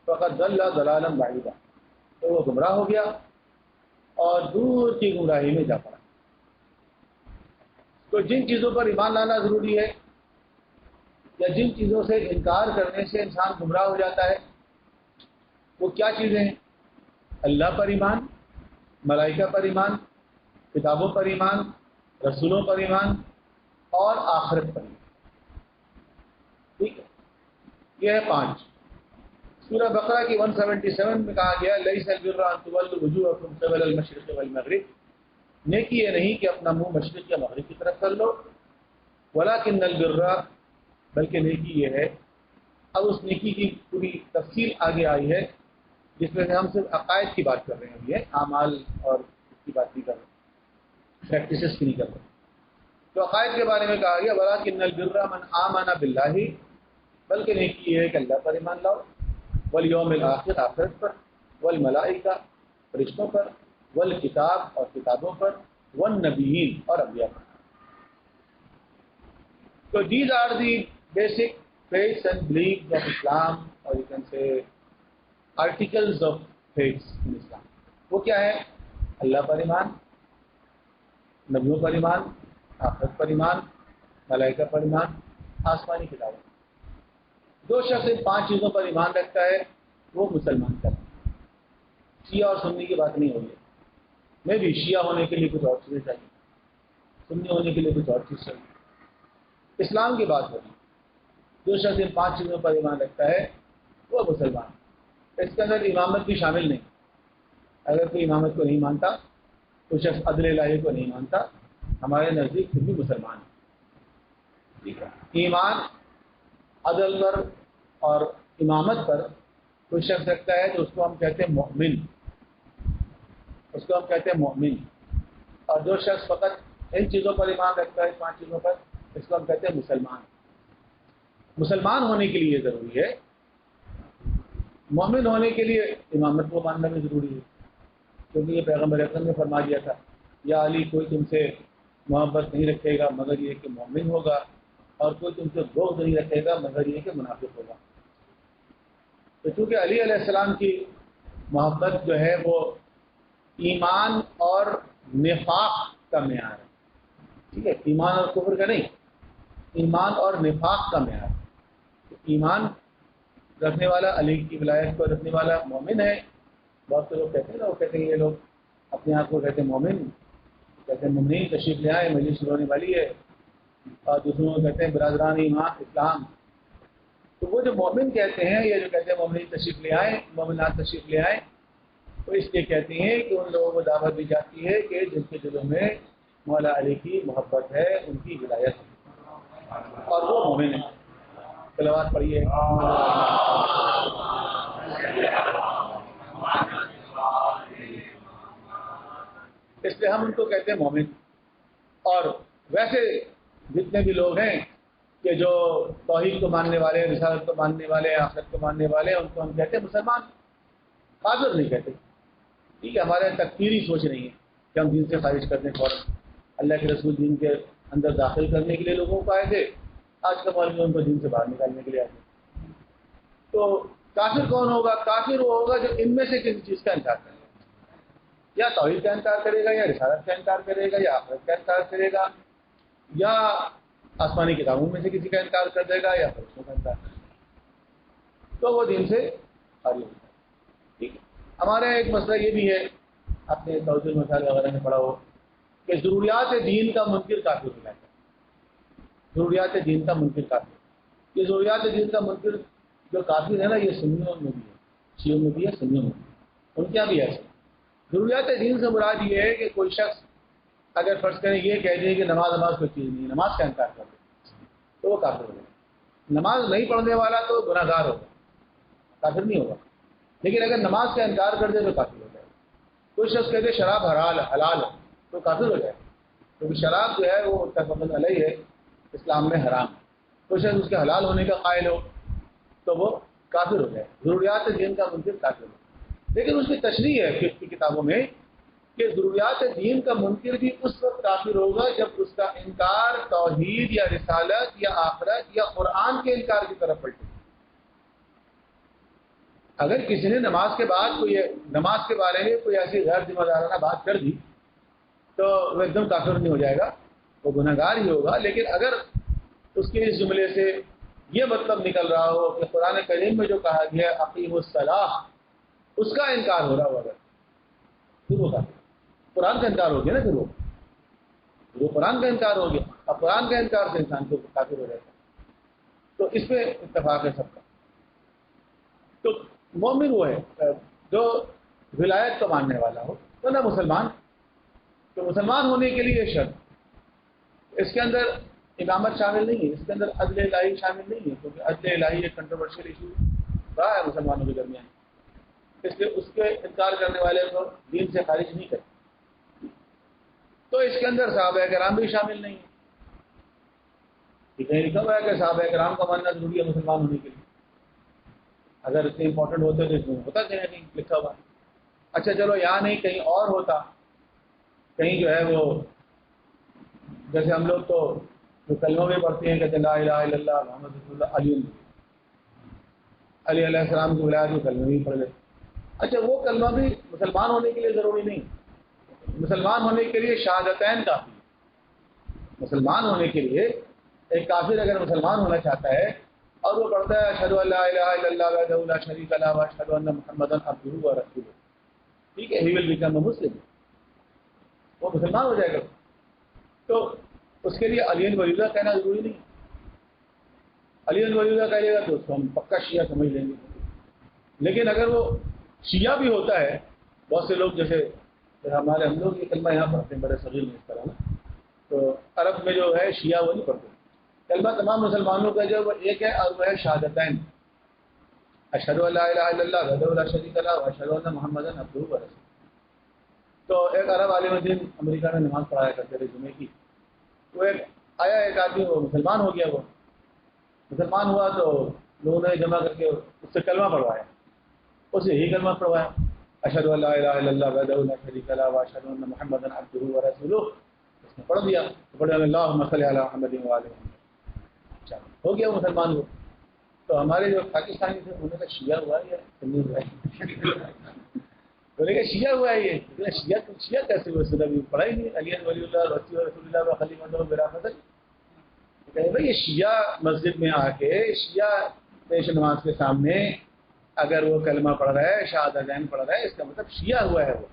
فقد ضل ضلالا بعیدا تو وہ گمراہ ہو گیا اور دور کی گمراہی میں جا پڑا۔ تو جن چیزوں پر ایمان لانا ضروری ہے یا جن چیزوں سے انکار کرنے سے انسان گمراہ ہو جاتا ہے وہ کیا چیزیں ہیں؟ اللہ پر ایمان، ملائکہ پر ایمان، کتابوں پر ایمان، رسولوں پر ایمان اور آخرت پر ایمان۔ ٹھیک ہے، یہ ہے 5۔ سورہ بقرہ کی 177 میں کہا گیا لیس البر ان تولوا وجوہکم قبل المشرق والمغرب، نیکی یہ نہیں کہ اپنا منہ مشرق یا مغرب کی طرف کر لو، ولکن البر بلکہ نیکی یہ ہے۔ اب اس نیکی کی پوری تفصیل آگے آئی ہے جس میں سے ہم صرف عقائد کی بات کر رہے ہیں، یہ اعمال اور اس کی بات نہیں کر رہے، پریکٹسز کی نہیں کر رہے۔ تو عقائد کے بارے میں کہا گیا ولکن البر من آمن باللہ، بلکہ نیکی یہ ہے کہ اللہ پر ایمان لاؤ، والیوم الآخر آخرت پر، والملائکہ فرشتوں پر، والکتاب اور کتابوں پر، والنبیین اور انبیاء پر۔ So these are the basic faiths and beliefs of Islam, or you can say articles of faith in Islam۔ وہ کیا ہے؟ اللہ پر ایمان، نبیوں پر ایمان، آخرت پر ایمان، ملائکہ پر ایمان، آسمانی کتابوں۔ جو شخص ان 5 چیزوں پر ایمان رکھتا ہے وہ مسلمان کا ہے۔ شیعہ اور سنی کی بات نہیں ہو رہی، میں بھی شیعہ ہونے کے لیے کچھ اور چیزیں چاہیے، سنی ہونے کے لیے کچھ اور چیز چاہیے، اسلام کی بات ہو رہی۔ جو شخص ان 5 چیزوں پر ایمان رکھتا ہے وہ مسلمان۔ اس کے اندر امامت بھی شامل نہیں، اگر کوئی امامت کو نہیں مانتا، کوئی شخص عدل الہی کو نہیں مانتا، ہمارے نزدیک پھر بھی مسلمان ہے۔ ٹھیک ہے، ایمان عدل پر اور امامت پر کوئی شخص رکھتا ہے تو اس کو ہم کہتے ہیں مؤمن، اس کو ہم کہتے ہیں مؤمن۔ اور جو شخص فقط ان چیزوں پر ایمان رکھتا ہے، 5 چیزوں پر، اس کو ہم کہتے ہیں مسلمان۔ مسلمان ہونے کے لیے ضروری ہے، مومن ہونے کے لیے امامت کو ماننا بھی ضروری ہے، کیونکہ یہ پیغمبر اکرم نے فرما دیا تھا یا علی کوئی تم سے محبت نہیں رکھے گا مگر یہ کہ مومن ہوگا، اور کوئی تم سے بغض نہیں رکھے گا مگر یہ کہ منافق ہوگا۔ تو چونکہ علی علیہ السلام کی محبت جو ہے وہ ایمان اور نفاق کا معیار ہے، ٹھیک ہے، ایمان اور کفر کا نہیں، ایمان اور نفاق کا معیار۔ ایمان رکھنے والا علی کی ولایت کو رکھنے والا مومن ہے۔ بہت سے لوگ کہتے ہیں نا، وہ کہتے ہیں یہ لوگ اپنے آپ کو کہتے ہیں مومن، کہتے ہیں مومنین تشریف لے آئے مجلس شروع ہونے والی ہے، اور دوسروں کو کہتے ہیں برادران ایمان اسلام۔ تو وہ جو مومن کہتے ہیں یا جو کہتے ہیں مومنین تشریف لے آئیں، مومنات تشریف لے آئیں، تو اس لیے کہتے ہیں کہ ان لوگوں کو دعوت دی جاتی ہے کہ جن کے دلوں میں مولا علی کی محبت ہے، ان کی ولایت ہے، اور وہ مومن ہے۔ صلوات پڑھیے۔ اس لیے ہم ان کو کہتے ہیں مومن۔ اور ویسے جتنے بھی لوگ ہیں کہ جو توحید کو ماننے والے، رسالت کو ماننے والے، آخرت کو ماننے والے، ان کو ہم کہتے ہیں مسلمان، کافر نہیں کہتے۔ ٹھیک ہے، ہمارے تکفیری سوچ نہیں ہے کہ ہم دین سے خارج کر دیں فوراً۔ اللہ کے رسول دین کے اندر داخل کرنے کے لیے لوگوں کو آئے تھے، آج کا مولوی ان کو دین سے باہر نکالنے کے لیے آئے تھے۔ تو کافر کون ہوگا؟ کافر وہ ہوگا جو ان میں سے کسی چیز کا انکار کرے گا، یا توحید کا انکار کرے گا، یا رسالت کا انکار کرے گا، یا آخرت کا انکار کرے گا، یا آسمانی کتابوں میں سے کسی کا انکار کر دے گا، یا فرشتوں کا انکار کرے گا، تو وہ دین سے خارج ہوتا ہے۔ ٹھیک ہے، ہمارے ایک مسئلہ یہ بھی ہے، آپ نے توحید مسائل وغیرہ میں پڑھا ہو کہ ضروریات دین کا منکر کافر ہو جاتا ہے۔ ضروریات دین کا منکر کافر، یہ ضروریات دین کا منکر جو کافر ہے نا، یہ سنیوں میں بھی ہے، شیعوں میں بھی ہے، سنیوں میں بھی ہے، ان کے یہاں بھی ایسا۔ ضروریات دین سے مراد یہ ہے کہ کوئی شخص اگر فرض کریں یہ کہہ دیں کہ نماز کوئی چیز نہیں ہے، نماز کا انکار کر دے تو وہ کافر ہوگا۔ نماز نہیں پڑھنے والا تو گناہ گار ہوگا، کافر نہیں ہوگا، لیکن اگر نماز کا انکار کر دے تو کافر ہو جائے گا۔ کوئی شخص کہتے شراب حلال ہے تو کافر ہو جائے گا، کیونکہ شراب جو ہے وہ متفق علیہ ہے، اسلام میں حرام ہے۔ کوئی شخص اس کے حلال ہونے کا قائل ہو تو وہ کافر ہو جائے۔ ضروریات دین کا منکر کافر ہو، لیکن اس کی تشریح ہے فقہ کی کتابوں میں کہ ضروریات دین کا منکر بھی اس وقت کافر ہوگا جب اس کا انکار توحید یا رسالت یا آخرت یا قرآن کے انکار کی طرف پلٹے۔ اگر کسی نے نماز کے بعد نماز کے بارے میں کوئی ایسی غیر ذمہ دارانہ بات کر دی تو وہ ایک دم کافر نہیں ہو جائے گا، وہ گناہ گار ہی ہوگا۔ لیکن اگر اس کے اس جملے سے یہ مطلب نکل رہا ہو کہ قرآن کریم میں جو کہا گیا اقیم الصلاۃ، اس کا انکار ہو رہا ہو، اگر پھر وہ کافر، قرآن کا انکار ہو گیا نا، پھر وہ قرآن کا انکار ہو گیا۔ اب قرآن کا انکار سے انسان کو کافر ہو جاتا ہے، تو اس پہ اتفاق ہے سب کا۔ تو مومن وہ ہے جو ولایت کو ماننے والا ہو، تو نہ مسلمان، تو مسلمان ہونے کے لیے شرط، اس کے اندر امامت شامل نہیں ہے، اس کے اندر عدل الہی شامل نہیں ہے، کیونکہ عدل الہی ایک کنٹروورشل ایشو رہا ہے مسلمانوں کے درمیان، اس لیے اس کے انکار کرنے والے کو دین سے خارج نہیں کرتے۔ تو اس کے اندر صحابہ کرام بھی شامل نہیں ہیں، لکھا ہوا ہے کہ صحابہ کرام کا ماننا ضروری ہے مسلمان ہونے کے لیے، اگر اتنے امپورٹنٹ ہوتے تو اس میں ہوتا کہ نہیں لکھا ہوا۔ اچھا چلو یہاں نہیں کہیں اور ہوتا، کہیں جو ہے وہ جیسے ہم لوگ تو جو کلمہ میں پڑھتے ہیں کہ لا الہ الا اللہ محمد رسول اللہ، علی علیہ السلام کی ولایت کو کلمہ بھی پڑھ لے۔ اچھا وہ کلمہ بھی مسلمان ہونے کے لیے ضروری نہیں، مسلمان ہونے کے لیے شہادتین کافی ہے۔ مسلمان ہونے کے لیے ایک کافر اگر مسلمان ہونا چاہتا ہے اور وہ پڑھتا ہے اشہد ان لا الہ الا اللہ وحدہ لا شریک لہ واشہد ان محمدا عبدہ ورسولہ، ٹھیک ہے، ہی ول بیکم اے مسلم، وہ مسلمان ہو جائے گا۔ تو اس کے لیے علی ولی اللہ کہنا ضروری نہیں، علی ولی اللہ کہہ لے گا تو اس کو ہم پکا شیعہ سمجھ لیں گے۔ لیکن اگر وہ شیعہ بھی ہوتا ہے، بہت سے لوگ جیسے ہمارے ہم لوگ یہ کلمہ یہاں پڑھتے ہیں بڑے صغیر میں اس طرح نا، تو عرب میں جو ہے شیعہ وہ نہیں پڑھتے، کلمہ تمام مسلمانوں کا جو وہ ایک ہے اور وہ ہے شہادتین، اشہد ان لا الہ الا اللہ وحدہ لا شریک لہ واشہد ان محمدا عبدہ ورسولہ۔ تو ایک عرب عالم دین امریکہ میں نماز پڑھایا کرتے تھے جمعے کی، وہ ایک آدمی وہ مسلمان ہو گیا، وہ مسلمان ہوا تو لوگوں نے جمع کر کے اس سے کلمہ پڑھوایا، اسے یہی کلمہ پڑھوایا اشہد ان لا الہ الا اللہ وحدہ لا شریک لہ واشہد ان محمدا عبدہ ورسولہ، اس نے پڑھ دیا، پڑھا اللہم صلی علی محمد وآلہ محمد، اچھا ہو گیا وہ مسلمان ہو۔ تو ہمارے جو پاکستانی تھے انہوں نے کہا شیعہ ہوا ہے یا سنی ہوا ہے؟ تو نے کہا شیعہ ہوا ہے یہ، شیعہ کیسے ہوئے؟ سنا بھی پڑھا ہی نہیں، علی ولی اللہ رسول اللہ و خلیفۃ برافت، کہ بھائی یہ شیعہ مسجد میں آ کے شیعہ پیش نماز کے سامنے اگر وہ کلمہ پڑھ رہا ہے، شہادتین پڑھ رہا ہے، اس کا مطلب شیعہ ہوا ہے وہ،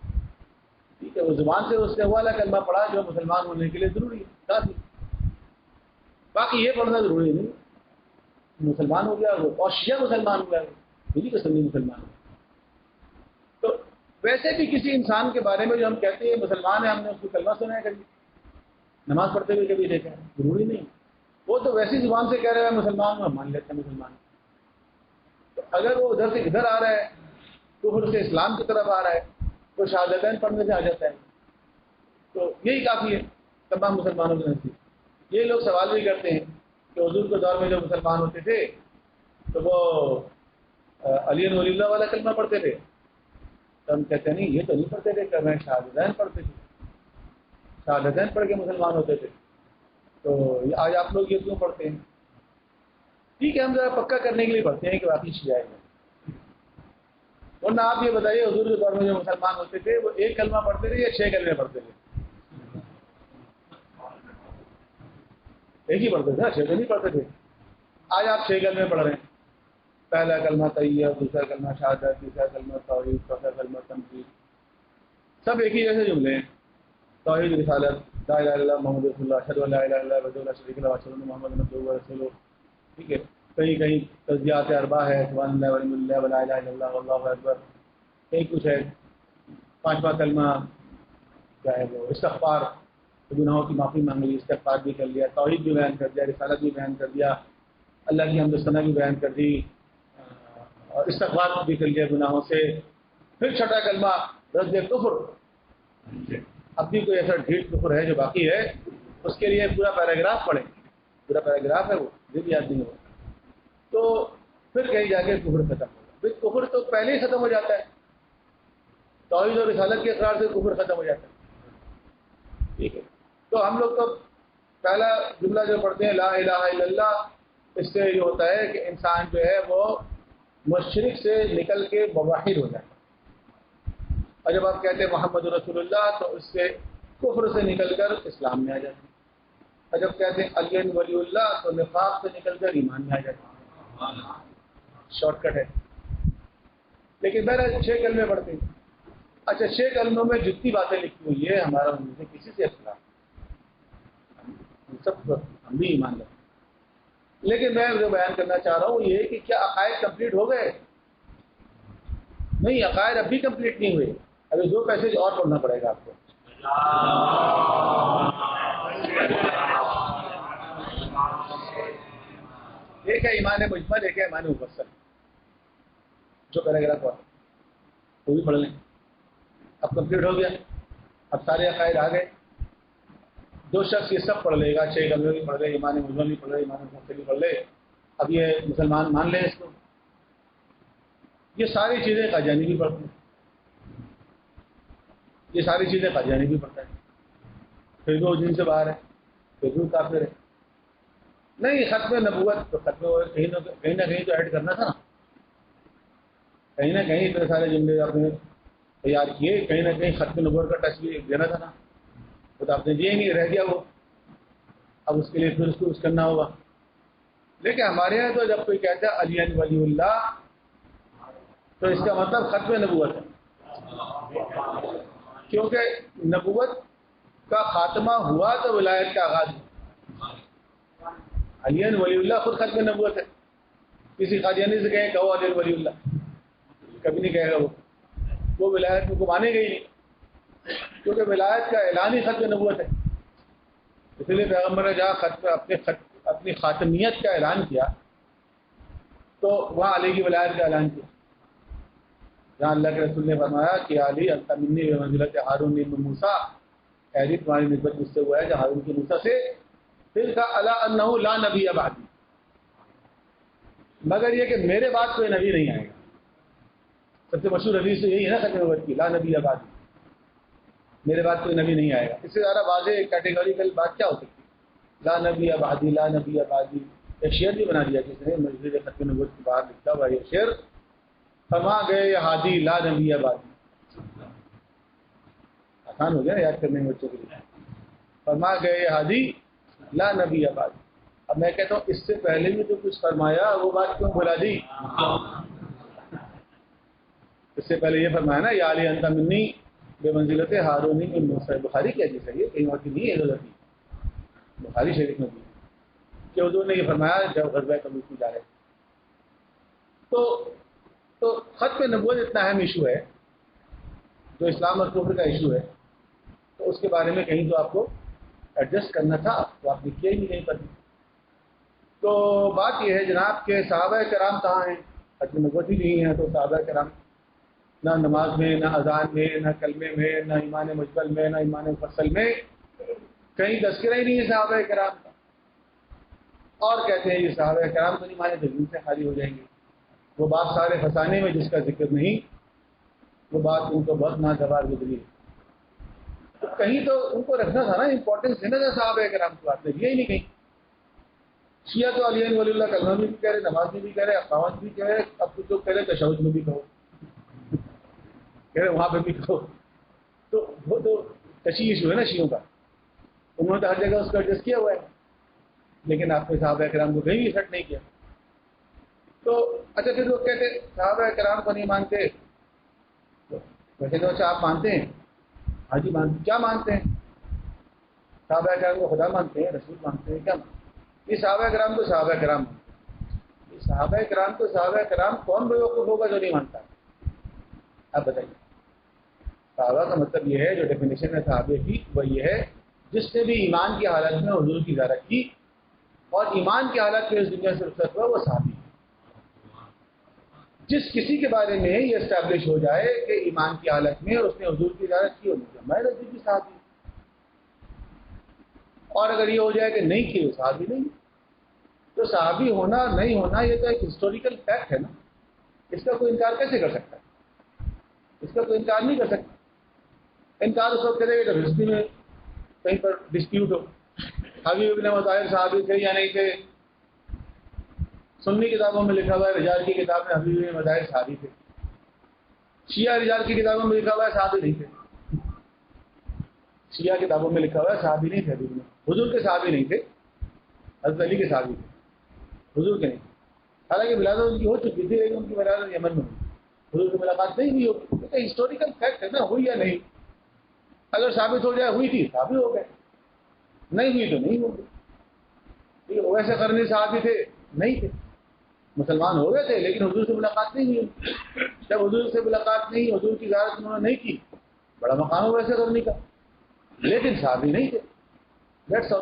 ٹھیک ہے، وہ زبان سے اس نے والا کلمہ پڑھا جو مسلمان ہونے کے لیے ضروری ہے، کافی، باقی یہ پڑھنا ضروری نہیں، مسلمان ہو گیا وہ، اور شیعہ مسلمان ہوا ہے وہ، کہ سنی مسلمان ہو۔ تو ویسے بھی کسی انسان کے بارے میں جو ہم کہتے ہیں مسلمان ہے، ہم نے اس کو کلمہ سنا ہے کبھی، نماز پڑھتے ہوئے کبھی دیکھا ہے، ضروری نہیں، وہ تو ویسی زبان سے کہہ رہے ہیں مسلمان ہوں، ہم مان لیتے ہیں مسلمان۔ تو اگر وہ ادھر سے ادھر آ رہا ہے تو پھر اسے اسلام کی طرف آ رہا ہے تو شہادتین پڑھنے سے آ جاتا ہے، تو یہی کافی ہے تمام مسلمانوں کے نزدیک۔ یہ لوگ سوال بھی کرتے ہیں کہ حضور کے دور میں جو مسلمان ہوتے تھے تو وہ علی ولی اللہ والا کلمہ پڑھتے تھے، تو ہم کہتے ہیں نہیں، یہ تو نہیں پڑھتے تھے، کہ میں شہادتین پڑھتے تھے، شہادتین پڑھ کے مسلمان ہوتے تھے، تو آج آپ لوگ یہ کیوں پڑھتے ہیں؟ ٹھیک ہے، ہم ذرا پکا کرنے کے لیے پڑھتے ہیں کہ واقعی شیعہ ہے، ورنہ آپ یہ بتائیے حضور کے دور میں جو مسلمان ہوتے تھے وہ ایک کلمہ پڑھتے تھے یا 6 کلمے پڑھتے تھے؟ ایک ہی پڑھتے تھے، 6 تو نہیں پڑھتے تھے. آج آپ 6 کلمے پڑھ رہے ہیں. پہلا کلمہ طیب، دوسرا کلمہ شہادت، تیسرا کلمہ توحید، چوتھا کلمہ تنقید. سب ایک ہی جیسے جملے ہیں. توحید، رسالت، لا الہ الا اللہ محمد رسول اللہ، اشہد ان لا الہ الا اللہ وحدہ لا شریک لہ واشہد ان محمد عبدہ ورسولہ. ٹھیک ہے. کہیں کہیں تسبیحات اربع ہے، سبحان اللہ والحمد للہ ولا الہ الا اللہ واللہ اکبر. کہیں کچھ ہے. 5واں کلمہ کیا ہے وہ استغفار، گناہوں کی معافی مانگ لی، استغفار بھی کر لیا، توحید بھی بیان کر دیا، رسالت بھی بیان کر دیا، اللہ کی حمد و ثنا بھی بیان کر دی، اور استغفار بھی کر لیا گناہوں سے. پھر 6واں کلمہ رد کفر. اب بھی کوئی ایسا ڈھیٹ کفر ہے جو باقی ہے، اس کے لیے پورا پیراگراف پڑھیں. پورا پیراگراف ہے وہ بھی یاد نہیں ہوگا. تو پھر کہیں جا کے کفر ختم ہوگا. پھر کفر تو پہلے ہی ختم ہو جاتا ہے. توحید اور رسالت کے اقرار سے کفر ختم ہو جاتا ہے. ٹھیک ہے. تو ہم لوگ تو پہلا جملہ جو پڑھتے ہیں لا الہ الا اللہ، اس سے یہ ہوتا ہے کہ انسان جو ہے وہ مشرک سے نکل کے موحد ہو جاتا ہے. اور جب آپ کہتے ہیں محمد رسول اللہ تو اس سے کفر سے نکل کر اسلام میں آ جاتے ہیں. اور جب کہتے ہیں علی ولی اللہ تو نفاق سے نکل کر ایمان میں آ جاتے ہیں. شارٹ کٹ ہے. لیکن بہرحال 6 کلمے پڑھتے ہیں. اچھا 6 کلموں میں جتنی باتیں لکھی ہوئی ہے ہمارا ان سے کسی سے اختلاف سب ہم بھی ایمان رکھتے ہیں. لیکن میں جو بیان کرنا چاہ رہا ہوں وہ یہ کہ کیا عقائد کمپلیٹ ہو گئے؟ نہیں، عقائد اب بھی کمپلیٹ نہیں ہوئے. ابھی 2 پیسج اور پڑھنا پڑے گا آپ کو. ایک ہے ایمان مجمل، ایک ہے ایمان مفصل. جو پیراگراف ہوا وہ بھی پڑھ لیں. اب کمپلیٹ ہو گیا. اب سارے عقائد آ گئے. 2 شخص یہ سب پڑھ لے گا، 6 کلمے بھی پڑھ لے، ایمان مجمل بھی پڑھ لے، ایمان مفصل بھی پڑھ لے. اب یہ مسلمان مان لیں اس کو. یہ ساری چیزیں قادیانی بھی پڑھتے ہیں. یہ ساری چیزیں قادیانی بھی پڑھتا ہے. پھر وہ دین سے باہر ہے، پھر وہ کافر ہے. نہیں، ختم نبوت تو ختم کہیں نہ کہیں تو ایڈ کرنا تھا نا. کہیں نہ کہیں اتنے سارے جملے آپ نے تیار کیے، کہیں نہ کہیں ختم نبوت کا ٹچ بھی دینا تھا نا. وہ تو آپ نے دیے نہیں، رہ گیا وہ. اب اس کے لیے پھر اس کو کچھ کرنا ہوگا. لیکن ہمارے یہاں تو جب کوئی کہتا ہے علی ولی اللہ تو اس کا مطلب ختم نبوت ہے. کیونکہ نبوت کا خاتمہ ہوا تو ولایت کا آغاز ہوا. علی ولی اللہ خود ختم نبوت ہے. کسی قادیانی سے کہیں کہو علی ولی اللہ، کبھی نہیں کہے گا. وہ ولایت کو مانے گئی نہیں، کیونکہ ولایت کا اعلان ہی ختم نبوت ہے. اس لیے پیغمبر نے جہاں اپنی خاتمیت کا اعلان کیا تو وہاں علی کی ولایت کا اعلان کیا. جہاں اللہ کے رسول نے فرمایا کہ علی انت منی بمنزلۃ ہارون من موسیٰ، علی تمہاری نسبت مجھ سے ہوا ہے جہاں ہارون کی موسیٰ سے. پھر کہا الا انہ لا نبی بعدی، مگر یہ کہ میرے بعد کوئی نبی نہیں آئے گا. سب سے مشہور حدیث تو یہی ہے نا ختم نبوت کی، لا نبی بعدی، میرے بعد کوئی نبی نہیں آئے گا. اس سے زیادہ واضح کیٹیگوریکل بات کیا ہو سکتی؟ لا نبی بعدی، لا نبی بعدی. ایک شعر بھی بنا دیا جس نے مسجد ختم نبوت کے بعد لکھا ہوا یہ شعر، فرما گئے ہادی لا نبی بعدی. آسان ہو گیا یاد کرنے میں بچوں کے لیے. فرما گئے ہادی لا نبی بعدی. اب میں کہتا ہوں اس سے پہلے بھی تو کچھ فرمایا، وہ بات کیوں بھلا دی؟ اس سے پہلے یہ فرمایا نا یا علی انت منی بے منزلت ہارون من موسیٰ. بخاری کی حدیث ہے یہ، کہیں اور کی نہیں ہے. غلطی بخاری شریف میں بھی کہ حضور نے یہ فرمایا جب غزوہ تبوک میں جا رہے. تو ختم نبوت اتنا اہم ایشو ہے جو اسلام اور کفر کا ایشو ہے، تو اس کے بارے میں کہیں تو آپ کو ایڈجسٹ کرنا تھا، تو آپ نے کیا ہی نہیں کہیں پر. تو بات یہ ہے جناب کہ صحابہ کرام کہاں ہیں؟ ختم نبوت ہی نہیں ہے تو صحابہ کرام نہ نماز میں، نہ اذان میں، نہ کلمے میں، نہ ایمان مجمل میں، نہ ایمان مفصل میں کہیں تذکرہ ہی نہیں ہے صحابہ کرام کا. اور کہتے ہیں یہ صحابہ کرام تو نہیں مانے تو دین سے خالی ہو جائیں گے. وہ بات سارے فسانے میں جس کا ذکر نہیں، وہ بات ان کو بہت ناگوار گزری. تو کہیں تو ان کو رکھنا تھا نا، امپورٹنس دینا تھا صحابہ کرام کی. بات یہ ہی نہیں کہیں. شیعہ تو علی ولی اللہ کلمہ میں بھی کہہ رہے، نماز میں بھی کہہ رہے، اقامت بھی کہہ رہے، اب کچھ لوگ کہہ رہے تشہد میں بھی کہو. کہہ رہے وہاں پہ بھی کہو، تو وہ تو تشیش ہے نا شیعوں کا، انہوں نے تو ہر جگہ اس کو ایڈجسٹ کیا ہوا ہے، لیکن آپ نے صحابہ کرام کو کہیں بھی سیٹ نہیں کیا. تو اچھا پھر وہ کہتے صحابہ کرام کو نہیں مانتے، تو ویسے تو اچھا آپ مانتے ہیں؟ ہاں جی مانتے. کیا مانتے ہیں؟ صحابہ کرام کو خدا مانتے ہیں، رسول مانتے ہیں، کیا مانتے ہیں؟ یہ صحابہ کرام کو صحابہ کرام مانتے ہیں. یہ صحابہ کرام کو صحابہ کرام کون بیوقوف ہوگا جو نہیں مانتا؟ آپ بتائیے. صحابہ کا مطلب یہ ہے، جو ڈیفینیشن ہے صحابہ کی وہ یہ ہے جس نے بھی ایمان کی حالت میں حضور کی زیارت کی اور ایمان کی حالت میں اس دنیا سے رخصت ہوا، وہ صحابی ہے. جس کسی کے بارے میں یہ اسٹیبلش ہو جائے کہ ایمان کی حالت میں اس نے حضور کی زیارت کی ہوگی میں نزدیکی صحابی. اور اگر یہ ہو جائے کہ نہیں کی وہ صحابی نہیں. تو صحابی ہونا نہیں ہونا یہ تو ایک ہسٹوریکل فیکٹ ہے نا، اس کا کوئی انکار کیسے کر سکتا ہے؟ اس کا کوئی انکار نہیں کر سکتا. انکار اس وقت کرے گا جب ہسٹری میں کہیں پر ڈسپیوٹ ہو، حبیب ابن مظاہر صحابی تھے یا نہیں تھے. سنی کتابوں میں لکھا ہوا ہے رجال کی کتاب میں حبیب ابن مظاہر صحابی تھے، شیعہ رجال کی کتابوں میں لکھا ہوا ہے صحابی نہیں تھے. شیعہ کتابوں میں لکھا ہوا ہے صحابی نہیں تھے، حبیب میں حضور کے صحابی نہیں تھے، حضرت علی کے صحابی تھے، حضور کے نہیں. حالانکہ ولادت ان کی ہو چکی تھی لیکن ان کی ولادت یمن میں ہوئی، حضور کی ملاقات نہیں ہوئی ہوگی. ہسٹوریکل فیکٹ ہے نا، ہوئی یا نہیں. اگر ثابت ہو جائے ہوئی تھی صحابی ہو گئے، نہیں ہوئی تو نہیں ہو گئی. ویسے قرنی صحابی تھے نہیں تھے، مسلمان ہو گئے تھے لیکن حضور سے ملاقات نہیں ہوئی. جب حضور سے ملاقات نہیں، حضور کی زیارت انہوں نے نہیں کی، بڑا مقام ہو ویسے کرنے کا، لیکن صحابی نہیں تھے. That's all.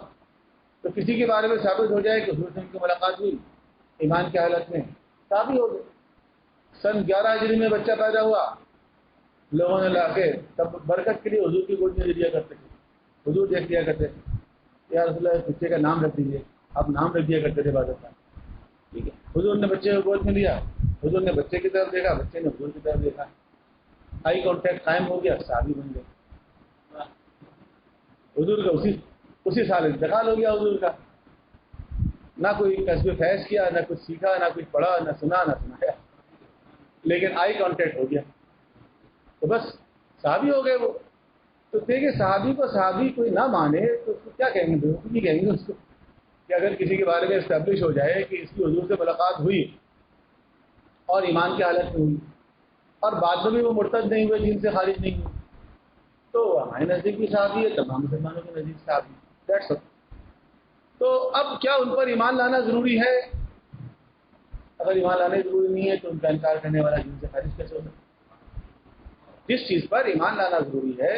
تو کسی کے بارے میں ثابت ہو جائے کہ حضور سے ان کی ملاقات ہوئی ایمان کی حالت میں، صحابی ہو گئے. سن 11 ہجری میں بچہ پیدا ہوا، لوگوں نے لا کے تب برکت کے لیے حضور کی گود میں دے دیا کرتے تھے. حضور دیکھ دیا کرتے تھے، یا رسول اللہ اس بچے کا نام رکھ دیجیے. آپ نام رکھ دیا کرتے تھے عبادت کا. ٹھیک ہے، حضور نے بچے کو گود میں لیا، حضور نے بچے کی طرف دیکھا، بچے نے حضور کی طرف دیکھا، آئی کانٹیکٹ قائم ہو گیا، صحابی بن گئے. حضور کا اسی سال انتقال ہو گیا. حضور کا نہ کوئی کسب فیض کیا، نہ کچھ سیکھا، نہ کچھ پڑھا، نہ سنا، نہ سنایا، لیکن آئی کانٹیکٹ ہو گیا تو بس صحابی ہو گئے وہ. تو دیکھیں صحابی کو صحابی کوئی نہ مانے تو اس کو کیا کہیں گے؟ بیوقوفی کہیں گے اس کو. کہ اگر کسی کے بارے میں اسٹیبلش ہو جائے کہ اس کی حضور سے ملاقات ہوئی اور ایمان کی حالت میں ہوئی اور بعد میں بھی وہ مرتد نہیں ہوئے، دین سے خارج نہیں ہوئے، تو ہمارے نزدیک بھی صحابی ہے، تمام مسلمانوں کے نزدیک صحابی. That's all. تو اب کیا ان پر ایمان لانا ضروری ہے؟ اگر ایمان لانا ضروری نہیں ہے تو ان کا انکار کرنے والا دین سے خارج کیسے ہو سکتا؟ جس چیز پر ایمان لانا ضروری ہے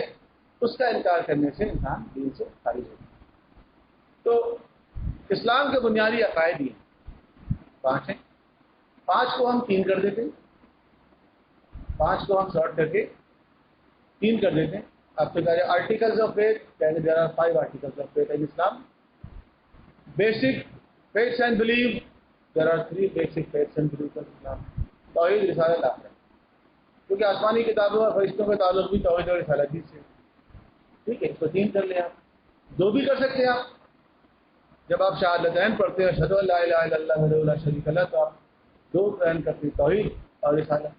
اس کا انکار کرنے سے انسان دین سے خارج ہوتا ہے. تو اسلام کے بنیادی عقائد یہ 5 ہیں. 5 کو ہم 3 کر دیتے ہیں، 5 کو ہم شارٹ کر کے 3 کر دیتے ہیں. آپ سے کہا جائے articles of faith, there are 5 articles of faith in Islam. Basic faiths and belief, there are 3 basic faiths and belief in Islam. توحید، رسالت، آخرت. کیونکہ آسمانی کتابوں اور فرشتوں کا تعلق بھی توحید اور رسالت سے. ٹھیک ہے، اس کو 3 کر لیں. آپ 2 بھی کر سکتے ہیں. آپ جب آپ شہادتین پڑھتے ہیں اشہدو ان لا الہ الا اللہ وحدہ لا شریک لہ، تو آپ 2 بیان کرتے ہیں، توحید اور رسالت.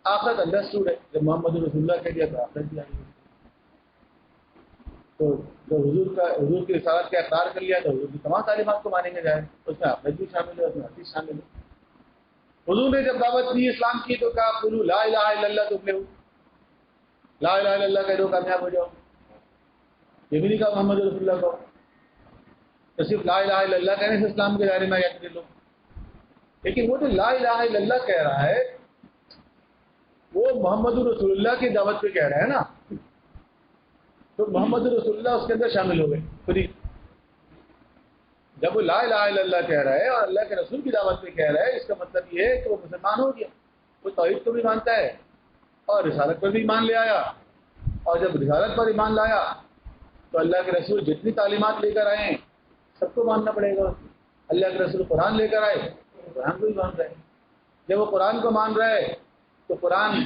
آخرت انڈرسٹوڈ ہے، جب محمد رسول اللہ کہہ دیا تو آخرت بھی آئی. تو جو حضور کی رسالت کا اقرار کر لیا تو حضور کی تمام تعلیمات کو مانیں گے جائے، اس میں آخرت بھی شامل ہے، اس میں حدیث شامل ہے. حضور نے جب دعوت دی اسلام کی تو کہا قولوا لا الہ الا اللہ تفلحوا، لا الہ الا اللہ کہہ دو کامیاب ہو جاؤ. یہ بھی نہیں کہا محمد رسول اللہ کو، تو صرف لا الہ الا اللہ کہنے سے اسلام کے دائرے میں آ جاتے لوگ. لیکن وہ جو لا الہ الا اللہ کہہ رہا ہے وہ محمد رسول اللہ کی دعوت پہ کہہ رہا ہے نا، تو محمد رسول اللہ اس کے اندر شامل ہو گئے خود ہی. جب وہ لا الہ الا اللہ کہہ رہا ہے اور اللہ کے رسول کی دعوت پہ کہہ رہا ہے، اس کا مطلب یہ ہے کہ وہ مسلمان ہو گیا. وہ توحید کو بھی مانتا ہے اور رسالت پر بھی ایمان لے آیا. اور جب رسالت پر ایمان لایا تو اللہ کے رسول جتنی تعلیمات لے کر آئے ہیں سب کو ماننا پڑے گا. اللہ کے رسول قرآن لے کر آئے، قرآن کو بھی مان رہے ہیں. جب وہ قرآن کو مان رہا ہے تو قرآن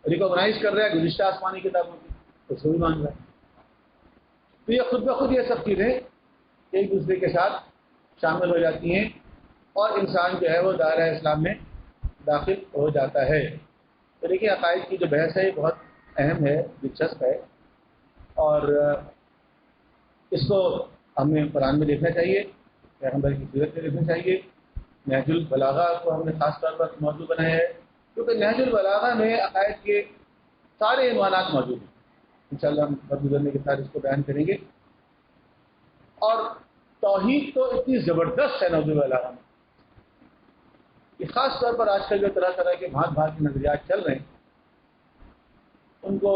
ریکوگنائز کر رہا ہے گزشتہ آسمانی کتابوں کی، تو اس کو بھی مان رہا ہے. تو یہ خود بخود یہ سب چیزیں ایک دوسرے کے ساتھ شامل ہو جاتی ہیں اور انسان جو ہے وہ دائرہ اسلام میں داخل ہو جاتا ہے. تو دیکھیے عقائد کی جو بحث ہے یہ بہت اہم ہے، دلچسپ ہے، اور اس کو ہمیں قرآن میں دیکھنا چاہیے، پیغمبر کی سیرت میں دیکھنا چاہیے۔ نہج البلاغہ کو ہم نے خاص طور پر موضوع بنایا ہے کیونکہ نہج البلاغہ میں عقائد کے سارے عنوانات موجود ہیں۔ انشاءاللہ ہم وقت گزرنے کے ساتھ اس کو بیان کریں گے۔ اور توحید تو اتنی زبردست ہے نہج البلاغہ میں کہ خاص طور پر آج کل جو طرح طرح کے بھانت بھانت کے نظریات چل رہے ہیں ان کو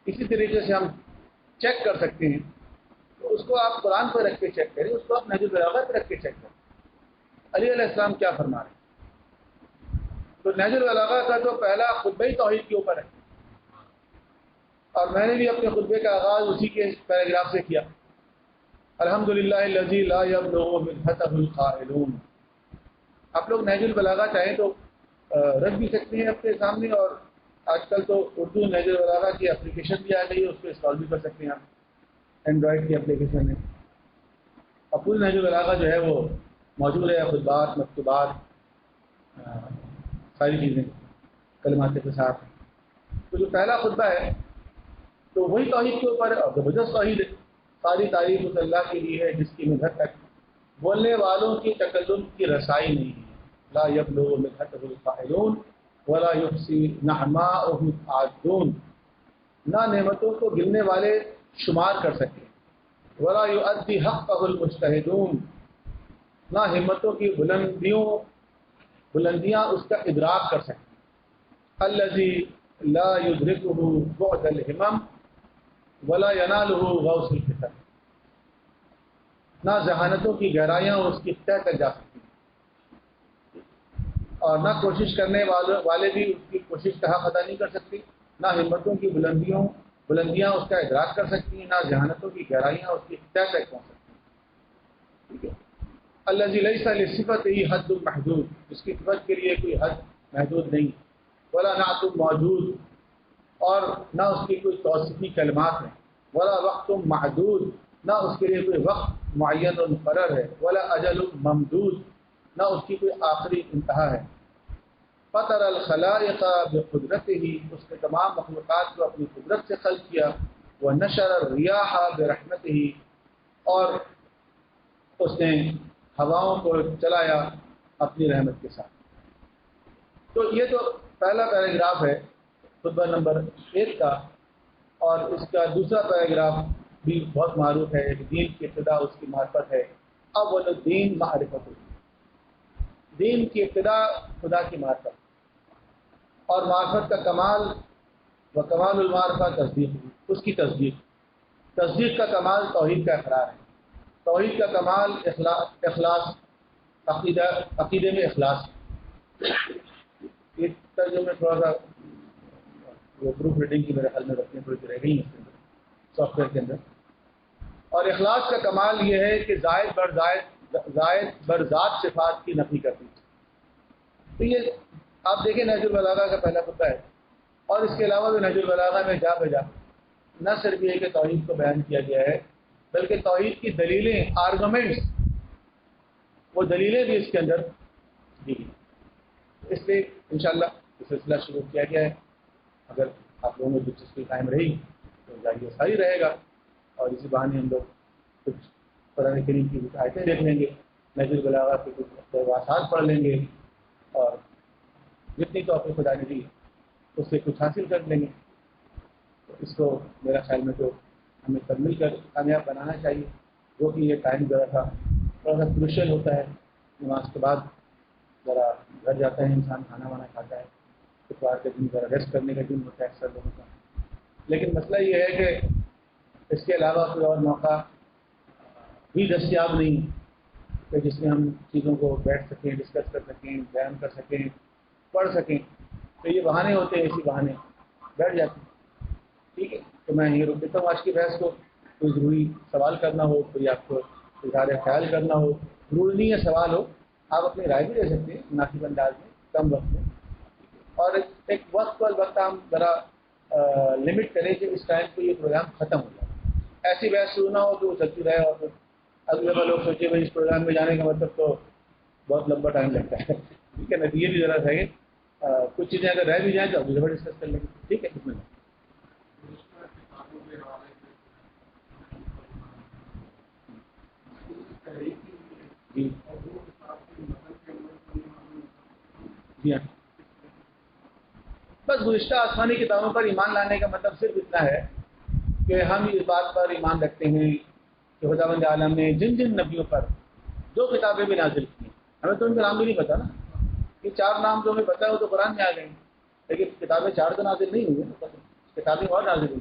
اسی طریقے سے ہم چیک کر سکتے ہیں۔ تو اس کو آپ قرآن پہ رکھ کے چیک کریں، اس کو آپ نہج البلاغہ پہ رکھ کے چیک کریں علی علیہ السلام کیا فرما رہے ہیں۔ تو نہج البلاغہ کا تو پہلا خطبہ ہی توحید کے اوپر ہے، اور میں نے بھی اپنے خطبے کا آغاز اسی کے پیراگراف سے کیا، الحمدللہ الذی لا یبلغ منحتہ القائلون۔ آپ لوگ نہج البلاغہ چاہیں تو رکھ بھی سکتے ہیں اپنے سامنے، اور آج کل تو اردو نہج البلاغہ کی اپلیکیشن بھی آ گئی ہے، اس کو انسٹال بھی کر سکتے ہیں آپ، اینڈرائڈ کی اپلیکیشن ہے، اور پوری نہج البلاغہ جو ہے وہ موجود ہے، خطبات، مکتوبات، ساری چیزیں کلمات کے ساتھ۔ تو جو پہلا خطبہ ہے تو وہی توحید کے اوپر ہے، اور زبردست توحید ہے۔ ساری تعریف اس اللہ کے لیے ہے جس کی مدحت تک بولنے والوں کی تکلم کی رسائی نہیں ہے۔ لا یبلغ مدحتہ القائلون ولا یحصی نعماءہ العادون، نہ نعمتوں کو گننے والے شمار کر سکیں، ولا یؤدی حقہ المجتہدون، نہ ہمتوں کی بلندیاں اس کا ادراک کر سکیں۔ الذی لا یدرکہ بعد الہمم ولا ینالہ غوث الفتن، نہ ذہانتوں کی گہرائیاں اس کی تہ تک جا سکتی ہیں، اور نہ کوشش کرنے والے بھی اس کی کوشش کا حق ادا نہیں کر سکتی، نہ ہمتوں کی بلندیاں اس کا ادراک کر سکتی ہیں، نہ ذہانتوں کی گہرائیاں اس کی تہ تک پہنچ سکتی ہیں۔ ٹھیک ہے، الذی لیس لصفتہ حد محدود، اس کی صفت کے لیے کوئی حد محدود نہیں، ولا نعت موجود، اور نہ اس کی کوئی توصیفی کلمات ہیں، ولا وقت محدود، نہ اس کے لیے کوئی وقت معین و مقرر ہے، ولا اجل ممدود، نہ اس کی کوئی آخری انتہا ہے۔ فطر الخلائق بقدرتہ، اس نے تمام مخلوقات کو اپنی قدرت سے خلق کیا، ونشر الریاح برحمتہ، اور اس نے ہواؤں کو چلایا اپنی رحمت کے ساتھ۔ تو یہ تو پہلا پیراگراف ہے خطبہ نمبر 1 کا، اور اس کا دوسرا پیراگراف بھی بہت معروف ہے، کہ دین کی ابتدا اس کی معرفت ہے۔ اول الدین معرفت، دین کی ابتدا خدا کی معرفت، اور معرفت کا کمال و کمال المعرفہ تصدیق، اس کی تصدیق کا کمال توحید کا اقرار ہے، توحید کا کمال اخلاص، عقیدے میں اخلاص۔ یہ ترجمے تھوڑا سا وہ پروف ریڈنگ کی میرے خیال میں رکھنے تھوڑی سی رہ گئی ہیں سافٹ ویئر کے اندر۔ اور اخلاص کا کمال یہ ہے کہ زائد بر ذات صفات کی نفی کرتی ہے۔ تو یہ آپ دیکھیں نہج البلاغہ کا پہلا خطبہ ہے، اور اس کے علاوہ بھی نہج البلاغہ میں جا بجا نہ صرف یہ کہ توحید کو بیان کیا گیا ہے، بلکہ توحید کی دلیلیں، آرگومنٹس، وہ دلیلیں بھی اس کے اندر دی گئی۔ اس لیے انشاءاللہ یہ سلسلہ شروع کیا گیا ہے، اگر آپ لوگوں میں دلچسپی قائم رہی تو جاری ساری رہے گا، اور اسی بہانے ہم لوگ کچھ قرآن کریم کی کچھ آیتیں دیکھ لیں گے، نہج البلاغہ کے کچھ اقتباسات پڑھ لیں گے، اور جتنی توفیق خدا نے دی اس سے کچھ حاصل کر لیں گے۔ تو اس کو میرا خیال میں تو ہمیں سب مل کر کامیاب بنانا چاہیے، جو کہ یہ ٹائم ذرا سا تھوڑا سا کروشل ہوتا ہے، نماز کے بعد ذرا گھر جاتا ہے انسان، کھانا وانا کھاتا ہے، اتوار کے دن ذرا ریسٹ کرنے کا دن ہوتا ہے اکثر لوگوں کا، لیکن مسئلہ یہ ہے کہ اس کے علاوہ کوئی اور موقع بھی دستیاب نہیں کہ جس میں ہم چیزوں کو بیٹھ سکیں، ڈسکس کر سکیں، بیان کر سکیں، پڑھ سکیں۔ تو یہ بہانے ہوتے ہیں، اسی بہانے بیٹھ جاتے ہیں۔ ٹھیک ہے، تو میں یہ روک دیتا ہوں آج کی بحث کو۔ کوئی ضروری سوال کرنا ہو، کوئی آپ کو اظہار خیال کرنا ہو، ضروری نہیں ہے سوال ہو، آپ اپنی رائے بھی دے سکتے ہیں مناسب انداز میں، کم وقت میں، اور ایک وقت پر وقت ہم ذرا لمٹ کریں کہ اس ٹائم کو یہ پروگرام ختم ہو جائے، ایسی بحث شروع نہ ہو کہ وہ چلتی رہے، اور پھر اگلے بار لوگ سوچے بھائی اس پروگرام میں جانے کا مطلب تو بہت لمبا ٹائم لگتا ہے۔ ٹھیک ہے نا، یہ بھی ذرا صحیح، کچھ چیزیں اگر رہ بھی جائیں تو اگلی دفعہ ڈسکس کر لیں گے. ٹھیک ہے. اس میں جی جی ہاں. بس گزشتہ آسمانی کتابوں پر ایمان لانے کا مطلب صرف اتنا ہے کہ ہم اس بات پر ایمان رکھتے ہیں کہ خداوند عالم نے جن جن نبیوں پر جو کتابیں بھی نازل کی ہیں, ہمیں تو ان کا نام بھی نہیں پتا نا. یہ 4 نام جو ہمیں پتا ہے وہ تو قرآن میں آ گئے ہیں, لیکن کتابیں 4 تو نازل نہیں ہوئی ہیں, کتابیں اور نازل ہوئی.